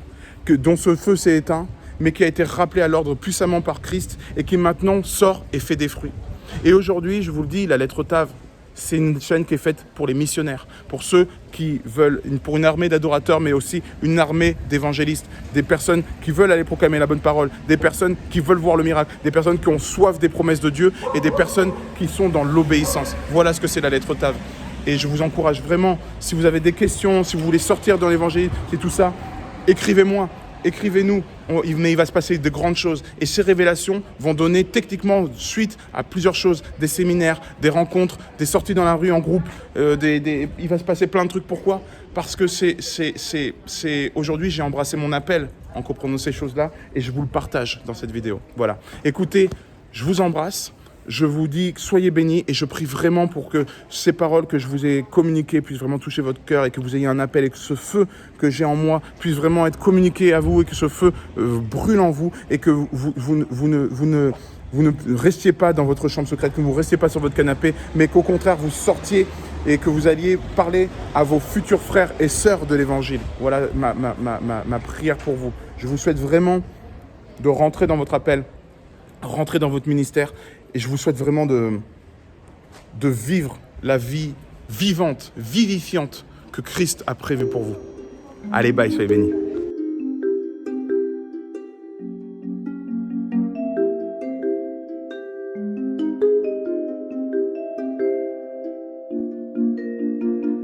dont ce feu s'est éteint, mais qui a été rappelé à l'ordre puissamment par Christ et qui maintenant sort et fait des fruits. Et aujourd'hui, je vous le dis, la lettre Tave, c'est une chaîne qui est faite pour les missionnaires, pour ceux qui veulent, pour une armée d'adorateurs, mais aussi une armée d'évangélistes, des personnes qui veulent aller proclamer la bonne parole, des personnes qui veulent voir le miracle, des personnes qui ont soif des promesses de Dieu et des personnes qui sont dans l'obéissance. Voilà ce que c'est la lettre Tave. Et je vous encourage vraiment, si vous avez des questions, si vous voulez sortir dans l'évangile et tout ça, écrivez-moi. Écrivez-nous, mais il va se passer de grandes choses. Et ces révélations vont donner techniquement suite à plusieurs choses, des séminaires, des rencontres, des sorties dans la rue en groupe. Il va se passer plein de trucs. Pourquoi? Parce que aujourd'hui, j'ai embrassé mon appel en comprenant ces choses-là et je vous le partage dans cette vidéo. Voilà. Écoutez, je vous embrasse. Je vous dis, soyez bénis et je prie vraiment pour que ces paroles que je vous ai communiquées puissent vraiment toucher votre cœur et que vous ayez un appel et que ce feu que j'ai en moi puisse vraiment être communiqué à vous et que ce feu brûle en vous et que vous ne restiez pas dans votre chambre secrète, que vous ne restiez pas sur votre canapé, mais qu'au contraire, vous sortiez et que vous alliez parler à vos futurs frères et sœurs de l'Évangile. Voilà ma prière pour vous. Je vous souhaite vraiment de rentrer dans votre appel, rentrer dans votre ministère, et je vous souhaite vraiment de vivre la vie vivante, vivifiante que Christ a prévue pour vous. Allez, bye, soyez bénis.